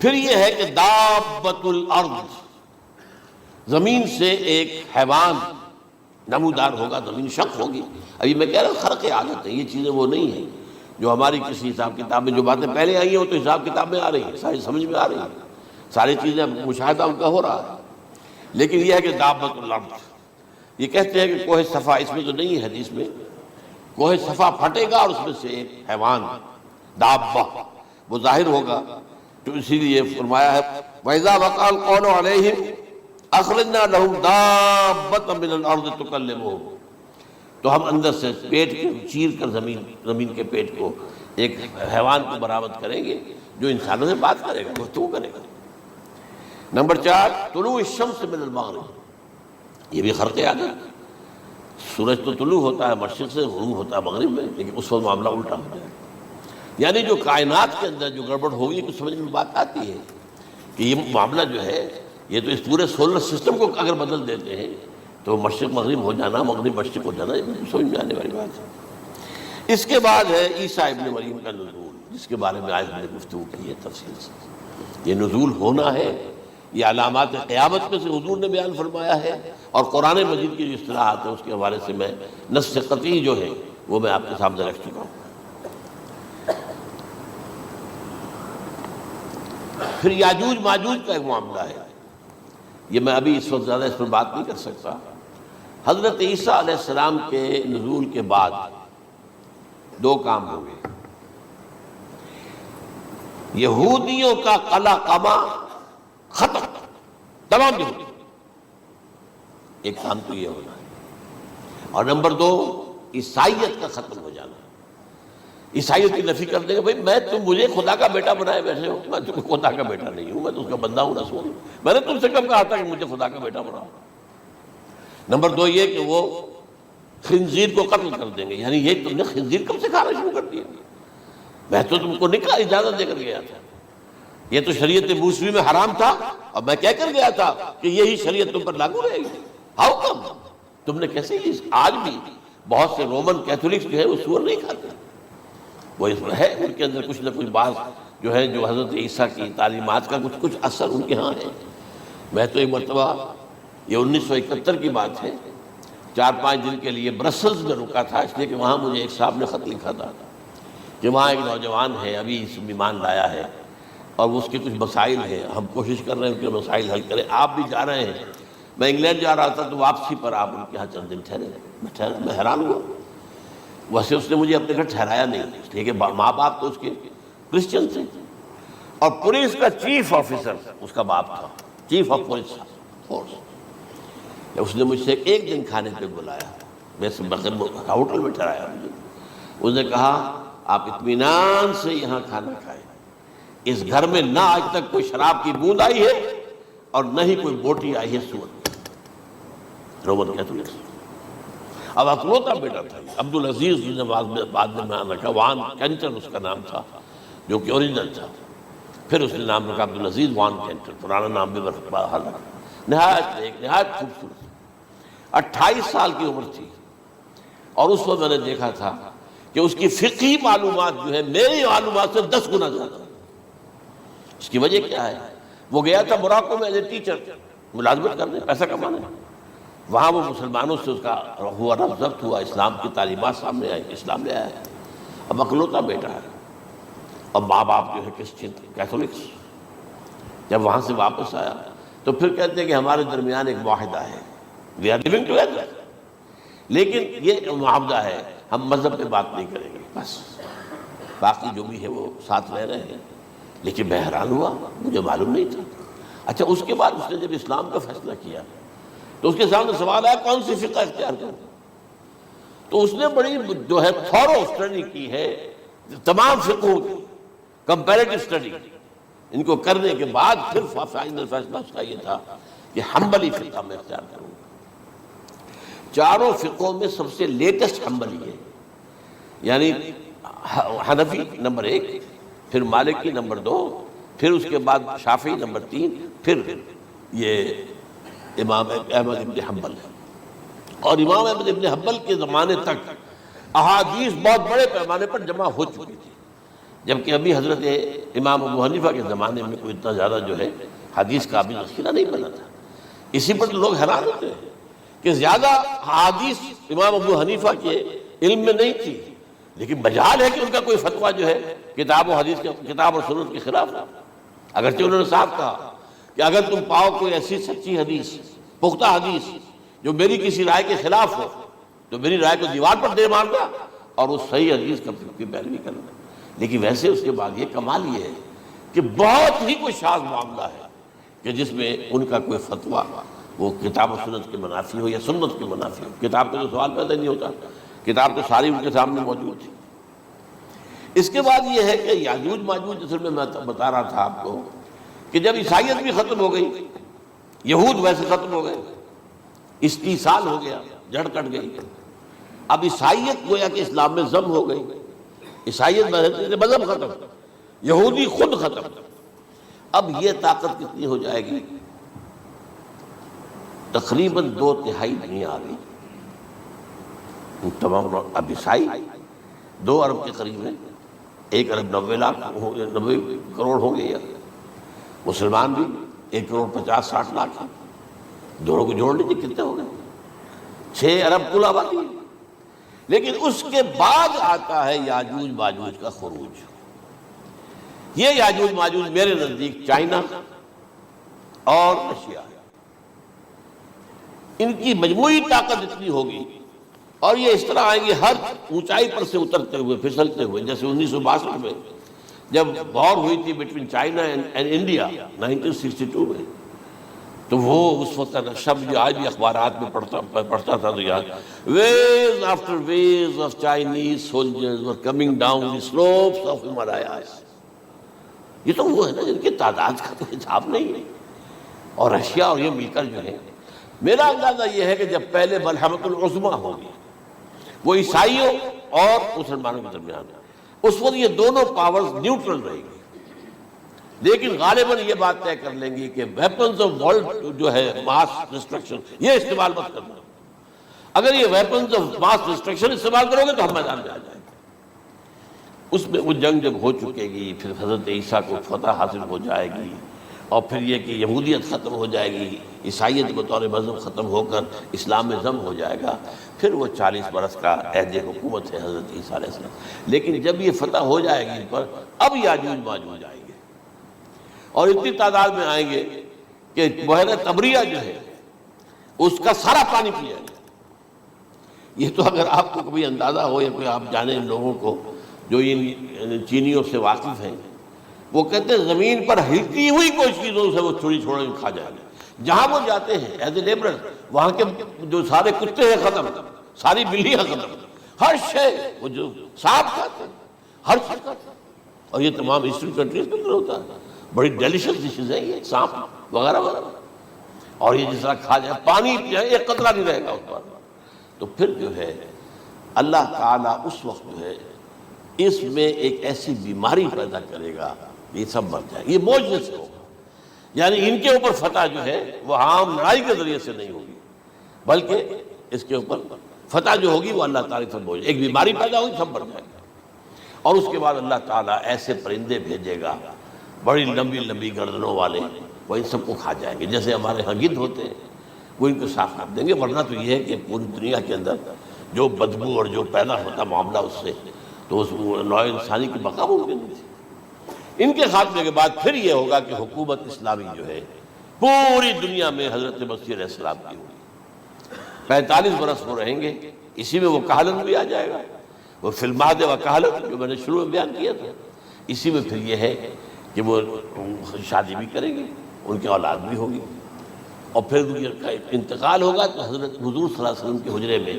پھر یہ ہے کہ دابۃ الارض، زمین سے ایک حیوان نمودار ہوگا، زمین شق ہوگی۔ ابھی میں کہہ رہا ہوں خرق عادت ہے، یہ چیزیں وہ نہیں ہیں جو ہماری کسی حساب کتاب میں جو باتیں پہلے آئی ہیں وہ تو حساب کتاب میں آ رہی ہیں، ساری سمجھ میں آ رہی ہیں، ساری چیزیں مشاہدہ ان کا ہو رہا ہے، لیکن یہ ہے کہ دابۃ الارض، یہ کہتے ہیں کہ کوہ صفا، اس میں تو نہیں ہے حدیث میں، کوہ صفا پھٹے گا اور اس میں سے ایک حیوان دابہ وہ ظاہر ہوگا، تو اسی لیے فرمایا ہے وَإِذَا وَقَعَ الْقَوْلُ عَلَيْهِمْ أَخْرَجْنَا لَهُمْ دَابَّةً مِّنَ الْأَرْضِ تُكَلِّمُهُمْ، تو ہم اندر سے پیٹ کو چیر کر زمین کے پیٹ کو ایک حیوان کو برآمد کریں گے جو انسانوں سے بات کرے گا، گفتگو کرے گا۔ نمبر 4 طلوع الشمس من المغرب، یہ بھی خرق عادت، سورج تو طلوع ہوتا ہے مشرق سے، غروب ہوتا ہے مغرب میں، لیکن اس وقت معاملہ الٹا ہو جائے، یعنی جو کائنات کے اندر جو گڑبڑ ہوگی کچھ سمجھ میں بات آتی ہے کہ یہ معاملہ جو ہے یہ تو اس پورے سولر سسٹم کو اگر بدل دیتے ہیں تو مشرق مغرب ہو جانا، مغرب مشرق ہو جانا، یہ سمجھ میں آنے والی بات ہے۔ اس کے بعد ہے عیسیٰ ابن مریم کا نزول، جس کے بارے میں آج میں نے گفتگو کی ہے تفصیل سے۔ یہ نزول ہونا ہے، یہ علامات قیامت میں سے حضور نے بیان فرمایا ہے، اور قرآن مجید کی جو اصطلاحات ہیں اس کے حوالے سے میں نص قطعی جو ہے وہ میں آپ کے سامنے رکھ چکا ہوں۔ پھر یاجوج ماجوج کا ایک معاملہ ہے، یہ میں ابھی اس وقت زیادہ اس پر بات نہیں کر سکتا۔ حضرت عیسیٰ علیہ السلام کے نزول کے بعد 2 کام ہوں گے، یہودیوں کا قلع قمع ختم، تمام یہودی، ایک کام تو یہ ہونا ہے، اور نمبر 2 عیسائیت کا ختم ہو جانا۔ عیسائیت کی نفی کر دیں گے، بھائی تم مجھے خدا کا بیٹا بنائے بیٹھے ہو، میں تم خدا کا بیٹا نہیں ہوں، میں تو اس کا بندہ ہوں، رسول ہوں، میں نے تم سے کب کہا تھا کہ مجھے خدا کا بیٹا بناؤ۔ نمبر 2 یہ کہ وہ خنزیر کو قتل کر دیں گے، یعنی یہ تم نے خنزیر کب سے کھانا شروع کر دیا؟ میں تو تم کو نکاح اجازت دے کر گیا تھا، یہ تو شریعت موسوی میں حرام تھا، اور میں کہہ کر گیا تھا کہ یہی شریعت تم پر لاگو رہے گی، ہاؤ کم تم نے کیسے کی؟ آج بھی بہت سے رومن کیتھولکس جو ہے وہ سور نہیں کھاتے، وہ اس میں ہے ان کے اندر کچھ نہ کچھ بات جو ہے جو حضرت عیسیٰ کی تعلیمات کا کچھ اثر ان کے ہاں ہے۔ میں تو ایک مرتبہ، یہ 1971 کی بات ہے، 4-5 دن کے لیے برسلز میں رکا تھا، اس لیے کہ وہاں مجھے ایک صاحب نے خط لکھا تھا کہ وہاں ایک نوجوان ہے، ابھی اس ایمان لایا ہے، اور اس کے کچھ مسائل ہیں، ہم کوشش کر رہے ہیں ان کے مسائل حل کریں، آپ بھی جا رہے ہیں۔ میں انگلینڈ جا رہا تھا تو واپسی پر آپ ان کے یہاں چند دن ٹھہرے، میں حیران ہوا۔ ویسے اس نے مجھے اپنے گھر ٹھہرایا نہیں، اس لیے کہ ماں باپ تو اس کے کرسچن تھے، اور پولیس کا چیف آفیسر اس کا باپ تھا، چیف آف پولیس فورس۔ اس نے مجھ سے ایک دن کھانے پہ بلایا، میں سے ہوٹل میں ٹھہرایا مجھے، اس نے کہا آپ اطمینان سے یہاں کھانا کھائیں، اس گھر میں نہ آج تک کوئی شراب کی بوند آئی ہے اور نہ ہی کوئی بوٹی آئی ہے سور کی۔ رومن کیتھولکس، اب اکلوتا بیٹا تھا عبدالعزیز، جس نے بعد میں نام رکھا، وان کینٹر اس کا نام تھا جو کہ اوریجنل تھا، پھر اس نے نام رکھا عبدالعزیز وان کینٹر، پرانا نام بھی بحال رکھا۔ نہایت خوبصورت، 28 سال کی عمر تھی، اور اس وقت میں نے دیکھا تھا کہ اس کی فقہی معلومات جو ہے میری معلومات سے 10 گنا زیادہ۔ اس کی وجہ کیا ہے؟ وہ گیا تھا موراکو میں ایز اے ٹیچر، ملازمت کرنے، پیسہ کمانے، وہاں وہ مسلمانوں سے اس کا ہوا رفع ضبط ہوا، اسلام کی تعلیمات سامنے آئی، اسلام لے آیا ہے، اب اکلوتا بیٹا ہے، اب ماں باپ جو ہے کرسچن کیتھولکس۔ جب وہاں سے واپس آیا تو پھر کہتے ہیں کہ ہمارے درمیان ایک معاہدہ ہے، وی آر لیونگ ٹوگیدر، لیکن یہ معاہدہ ہے ہم مذہب پہ بات نہیں کریں گے، بس باقی جو بھی ہے وہ ساتھ رہ رہے ہیں۔ لیکن میں حیران ہوا، مجھے معلوم نہیں تھا۔ اچھا، اس کے بعد اس نے جب اسلام کا فیصلہ کیا تو اس کے سامنے سوال آیا کون سی فقہ اختیار کروں؟ تو اس نے بڑی جو ہے تھورو اسٹڈی کی ہے، تمام فقہوں کی کمپیریٹو اسٹڈی، ان کو کرنے کے بعد پھر فائنل فیصلہ اس کا یہ تھا کہ حنبلی فقہ میں اختیار کروں گا۔ 4 فقہوں میں سب سے لیٹسٹ حنبلی ہے، یعنی حنفی نمبر 1، پھر مالکی نمبر 2، پھر اس کے بعد شافعی نمبر 3، پھر یہ امام احمد ابن حنبل ہے۔ اور امام احمد ابن حنبل کے زمانے تک احادیث بہت بڑے پیمانے پر جمع ہو چکی تھی، جبکہ ابھی حضرت امام ابو حنیفہ کے زمانے میں کوئی اتنا زیادہ جو ہے حدیث کا ابھی ذخیرہ نہیں بنا تھا۔ اسی پر لوگ حیران ہوتے ہیں کہ زیادہ حدیث امام ابو حنیفہ کے علم میں نہیں تھی، لیکن مجال ہے کہ ان کا کوئی فتویٰ جو ہے کتاب و حدیث کے، کتاب اور سنت کے خلاف ہے۔ اگرچہ انہوں نے صاحب کہا کہ اگر تم پاؤ کوئی ایسی سچی حدیث، پختہ حدیث جو میری کسی رائے کے خلاف ہو تو میری رائے کو دیوار پر دے مارنا اور اس صحیح حدیث کی پیروی کرنا۔ لیکن ویسے اس کے بعد یہ کمال یہ ہے کہ بہت ہی کوئی شاذ معاملہ ہے کہ جس میں ان کا کوئی فتویٰ وہ کتاب و سنت کے منافی ہو یا سنت کے منافی ہو۔ کتاب کا تو سوال پیدا نہیں ہوتا، کتاب تو ساری ان کے سامنے موجود تھی۔ اس کے بعد یہ ہے کہ یاجوج ماجوج، جس میں بتا رہا تھا آپ کو کہ جب عیسائیت بھی ختم ہو گئی، یہود ویسے ختم ہو گئے، استیصال ہو گیا، جڑ کٹ گئی، اب عیسائیت گویا کہ اسلام میں ضم ہو گئی، عیسائیت مذہب ختم، یہودی خود ختم، اب یہ طاقت کتنی ہو جائے گی؟ تقریباً 2/3 دنیا آ گئی، تمام اب عیسائی 2 ارب کے قریب ہیں، 1 ارب 90 کروڑ ہو گئے، مسلمان بھی 1 کروڑ 50-60 لاکھ ہیں، دونوں کو جوڑ لیجیے کتنے ہو گئے؟ 6 ارب کل آبادی ہے۔ لیکن اس کے بعد آتا ہے یاجوج ماجوج کا خروج۔ یہ یاجوج ماجوج میرے نزدیک چائنا اور رشیا ہے، ان کی مجموعی طاقت اتنی ہوگی، اور یہ اس طرح آئیں گے ہر اونچائی پر سے اترتے ہوئے، پھسلتے ہوئے، جیسے 1962 میں جب وار ہوئی تھی بٹوین چائنا اینڈ انڈیا 1962 میں، تو وہ اس وقت شب جو آج بھی اخبارات میں پڑھتا تھا تو یاد، waves after waves of Chinese soldiers were coming down the slopes of Himalayas۔ یہ تو وہ ہے نا جن کی تعداد کا تو حساب نہیں ہے، اور رشیا اور یہ مل کر جو ہے، میرا اندازہ یہ ہے کہ جب پہلے ملحمۃ العظمیٰ ہوگی وہ عیسائیوں اور مسلمانوں کے درمیان، اس وقت یہ دونوں پاورز نیوٹرل رہے گی، لیکن غالباً یہ بات طے کر لیں گی کہ ویپنز آف ورلڈ جو ہے ماس ڈسٹرکشن، یہ استعمال مت کرنا، اگر یہ ویپنز آف ماس ڈسٹرکشن استعمال کرو گے تو ہم میدان میں آ جائیں گے۔ اس میں وہ جنگ جب ہو چکے گی، پھر حضرت عیسیٰ کو فتح حاصل ہو جائے گی، اور پھر یہ کہ یہودیت ختم ہو جائے گی، عیسائیت بطور مذہب ختم ہو کر اسلام میں ضم ہو جائے گا، پھر وہ 40 برس کا عہد حکومت ہے حضرت عیسیٰ علیہ السلام۔ لیکن جب یہ فتح ہو جائے گی ان پر، اب یاجوج ماجوج آئیں گے، اور اتنی تعداد میں آئیں گے کہ بحیرہ طبریہ جو ہے اس کا سارا پانی پی جائے گا۔ یہ تو اگر آپ کو کبھی اندازہ ہو یا کوئی آپ جانیں ان لوگوں کو جو ان چینیوں سے واقف ہیں، وہ کہتے ہیں زمین پر ہلتی ہوئی کوئی چیزوں سے وہ چھوڑی چھوڑے کھا جائے گا، جہاں وہ جاتے ہیں ایز اے لیبرر، وہاں کے جو سارے کتے ہیں ختم، ساری بلیاں ختم، ہر شے وہ جو سانپ کھاتے ہیں، ہر چیز کھاتے ہیں، اور یہ تمام ایسٹرن کنٹریز کے اندر ہوتا ہے، بڑی ڈیلیشس ڈشز ہیں یہ سانپ وغیرہ وغیرہ، اور یہ جس طرح کھا جائے، پانی پیا ایک قطرہ نہیں رہے گا اس پر۔ تو پھر جو ہے اللہ تعالیٰ اس وقت جو ہے اس میں ایک ایسی بیماری پیدا کرے گا، یہ سب مر جائے گا، یہ معجزے سے ہوگا، یعنی ان کے اوپر فتح جو ہے وہ عام لڑائی کے ذریعے سے نہیں ہوگی، بلکہ اس کے اوپر فتح جو ہوگی وہ اللہ تعالیٰ سے معجزہ، ایک بیماری پیدا ہوگی، سب مر جائے گا، اور اس کے بعد اللہ تعالیٰ ایسے پرندے بھیجے گا بڑی لمبی لمبی گردنوں والے، وہ ان سب کو کھا جائیں گے، جیسے ہمارے ہاں گدھ ہوتے ہیں وہ ان کو صاف کر دیں گے، ورنہ تو یہ ہے کہ پوری دنیا کے اندر جو بدبو اور جو پیدا ہوتا معاملہ اس سے، تو اس نوع انسانی کی بقا ممکن نہیں تھی۔ ان کے خاتمے کے بعد پھر یہ ہوگا کہ حکومت اسلامی جو ہے پوری دنیا میں حضرت مسیح علیہ السلام کی ہوگی، 45 برس وہ رہیں گے، اسی میں وہ کہلت بھی آ جائے گا، وہ فی المہد و کہلت جو میں نے شروع میں بیان کیا تھا، اسی میں پھر یہ ہے کہ وہ شادی بھی کریں گے، ان کی اولاد بھی ہوگی، اور پھر ان کا انتقال ہوگا تو حضرت حضور صلی اللہ علیہ وسلم کے حجرے میں،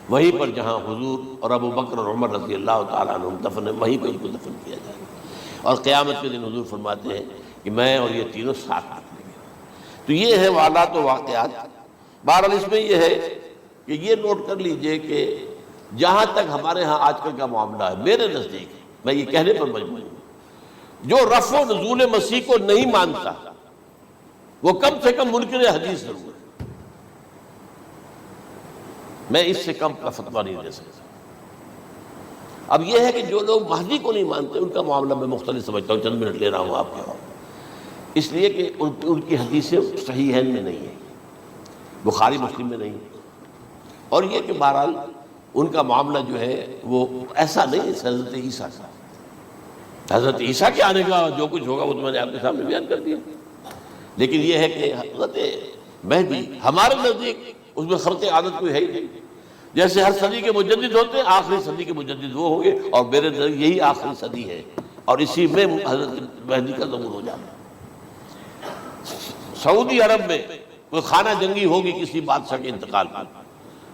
وہیں پر جہاں حضور اور ابو بکر اور عمر رضی اللہ تعالیٰ عنہ دفن ہیں، وہیں پہ ان کو دفن کیا جائے گا، اور قیامت کے دن حضور فرماتے ہیں کہ میں اور یہ تینوں ساتھ نکلیں گے۔ تو یہ ہے حالات و واقعات۔ بہرحال اس میں یہ ہے کہ یہ نوٹ کر لیجئے کہ جہاں تک ہمارے ہاں آج کل کا معاملہ ہے، میرے نزدیک میں یہ کہنے پر مجبور ہوں، جو رفع و نزول مسیح کو نہیں مانتا وہ کم سے کم منکر حدیث ضرور ہے، میں اس سے کم کا فتویٰ نہیں دے سکتا۔ اب یہ ہے کہ جو لوگ مہدی کو نہیں مانتے ان کا معاملہ میں مختلف سمجھتا ہوں، چند منٹ لے رہا ہوں آپ کے، اس لیے کہ ان کی حدیثیں صحیحین میں نہیں ہیں، بخاری مسلم میں نہیں، اور یہ کہ بہرحال ان کا معاملہ جو ہے وہ ایسا نہیں ہے حضرت عیسیٰ کا۔ حضرت عیسیٰ کے آنے کا جو کچھ ہوگا وہ تو میں نے آپ کے سامنے بیان کر دیا، لیکن یہ ہے کہ حضرت مہدی ہمارے نزدیک اس میں خرق عادت کوئی ہے ہی نہیں، جیسے ہر صدی کے مجدد ہوتے ہیں، آخری صدی کے مجدد وہ ہوں گے، اور میرے نزدیک یہی آخری صدی ہے، اور اسی میں حضرت مہدی کا ظہور ہو جانا۔ سعودی عرب میں کوئی خانہ جنگی ہوگی کسی بادشاہ کے انتقال پر،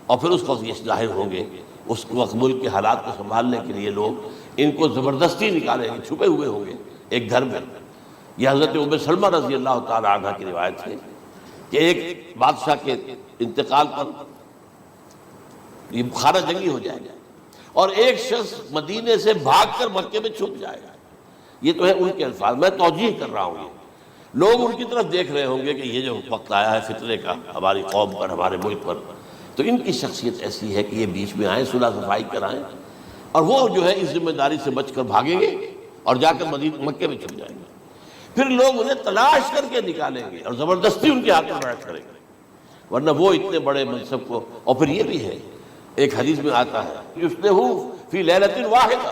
اور پھر اس وقت یہ ظاہر ہوں گے، اس وقت ملک کے حالات کو سنبھالنے کے لیے لوگ ان کو زبردستی نکالیں گے، چھپے ہوئے ہوں گے ایک گھر میں، یہ حضرت ام سلمہ رضی اللہ تعالی عنہ کی روایت ہے کہ ایک بادشاہ کے انتقال پر یہ بخارا جنگی ہو جائے گا اور ایک شخص مدینے سے بھاگ کر مکے میں چھپ جائے گا. یہ تو ہے ان کے الفاظ، میں توجیہ کر رہا ہوں. یہ لوگ ان کی طرف دیکھ رہے ہوں گے کہ یہ جو وقت آیا ہے فتنے کا ہماری قوم پر، ہمارے ملک پر، تو ان کی شخصیت ایسی ہے کہ یہ بیچ میں آئیں، صلح صفائی کرائیں، اور وہ جو ہے اس ذمہ داری سے بچ کر بھاگیں گے اور جا کر مکے میں چھپ جائیں گے. پھر لوگ انہیں تلاش کر کے نکالیں گے اور زبردستی ان کے ہاتھ میں بیٹھ کریں گے، ورنہ وہ اتنے بڑے منصب کو. اور پھر یہ بھی ہے، ایک حدیث میں آتا ہے یصلحو فی لیلۃ واحدہ،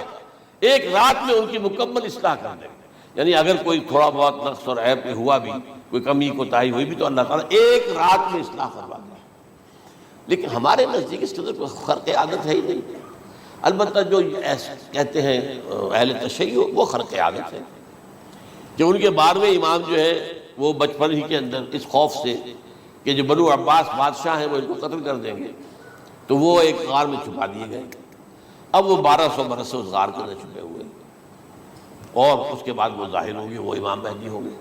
ایک رات میں ان کی مکمل اصلاح کر دیں. یعنی اگر کوئی تھوڑا بہت نقص اور عیب ہوا بھی، کوئی کمی کوتاہی ہوئی بھی، تو اللہ تعالیٰ ایک رات میں اصلاح کروا دیں. لیکن ہمارے نزدیک اس قدر کوئی خرق عادت ہے ہی نہیں. البتہ جو کہتے ہیں اہل تشیع، وہ خرق عادت ہے کہ ان کے 12ویں امام جو ہے وہ بچپن ہی کے اندر اس خوف سے کہ جو بنو عباس بادشاہ ہیں وہ ان کو قتل کر دیں گے، تو وہ ایک غار میں چھپا دیے گئے. اب وہ 1200 برس سے اس غار کے اندر چھپے ہوئے، اور اس کے بعد وہ ظاہر ہوں گے، وہ امام مہدی ہوں گے.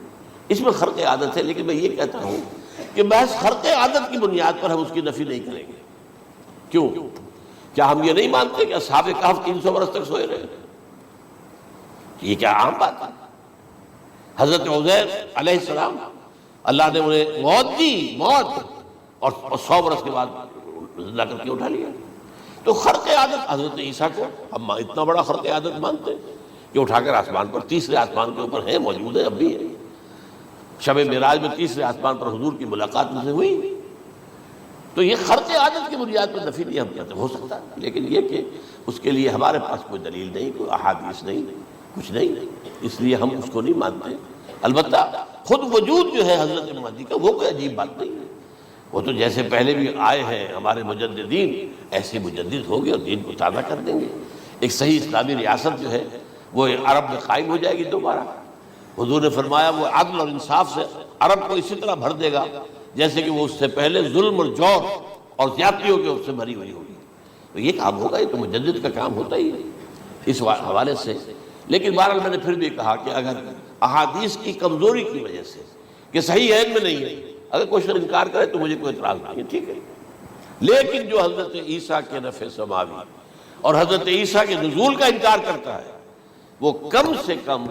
اس میں خرق عادت ہے، لیکن میں یہ کہتا ہوں کہ محض خرق عادت کی بنیاد پر ہم اس کی نفی نہیں کریں گے. کیوں؟ کیا ہم یہ نہیں مانتے کہ اصحاب کہف 300 برس تک سوئے رہے؟ یہ کیا عام بات ہے؟ حضرت عزیر علیہ السلام اللہ نے انہیں موت دی، موت، اور 100 برس کے بعد زندہ کر کے اٹھا لیا. تو خرق عادت حضرت عیسیٰ کو ہم اتنا بڑا خرق عادت مانتے ہیں کہ اٹھا کر آسمان پر، تیسرے آسمان کے اوپر ہیں، موجود ہیں، اب بھی ہیں. شب معراج میں تیسرے آسمان پر حضور کی ملاقات ان سے ہوئی. تو یہ خرق عادت کی بنیاد پر نفی نہیں ہم کہتے ہو سکتا، لیکن یہ کہ اس کے لیے ہمارے پاس کوئی دلیل نہیں، کوئی احادیث نہیں، کچھ نہیں، اس لیے ہم اس کو نہیں مانتے. البتہ خود وجود جو ہے حضرت مہدی کا وہ کوئی عجیب بات نہیں ہے. وہ تو جیسے پہلے بھی آئے ہیں ہمارے مجددین، ایسے مجدد ہو گے اور دین کو تازہ کر دیں گے. ایک صحیح اسلامی ریاست جو ہے وہ عرب میں قائم ہو جائے گی دوبارہ. حضور نے فرمایا وہ عدل اور انصاف سے عرب کو اسی طرح بھر دے گا جیسے کہ وہ اس سے پہلے ظلم اور جور اور زیادتیوں کے اس سے بھری ہوئی ہوگی. تو یہ کام ہوگا، یہ تو مجدد کا کام ہوتا ہی ہے اس حوالے سے. لیکن بہرحال میں نے پھر بھی کہا کہ اگر احادیث کی کمزوری کی وجہ سے کہ صحیح عین میں نہیں ہے، اگر کوئی شخص انکار کرے تو مجھے کوئی اعتراض نہیں ہے، ٹھیک ہے. لیکن جو حضرت عیسیٰ کے نفع سماوی اور حضرت عیسیٰ کے نزول کا انکار کرتا ہے، وہ کم سے کم،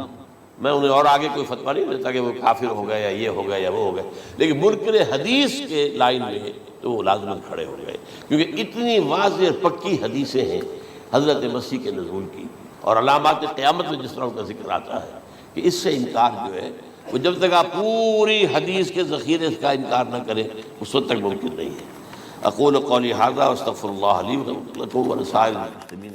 میں انہیں اور آگے کوئی فتویٰ نہیں دیتا کہ وہ کافر ہو گئے یا یہ ہو گئے یا وہ ہو گئے، لیکن منکر حدیث کے لائن میں تو وہ لازماً کھڑے ہو گئے، کیونکہ اتنی واضح پکی حدیثیں ہیں حضرت مسیح کے نزول کی، اور علامات قیامت میں جس طرح کا ذکر آتا ہے کہ اس سے انکار جو ہے وہ جب تک آپ پوری حدیث کے ذخیرے کا انکار نہ کریں اس وقت تک ممکن نہیں ہے. اقول قولی ھذا واستغفر اللہ لی ولکم ولسائر المسلمین.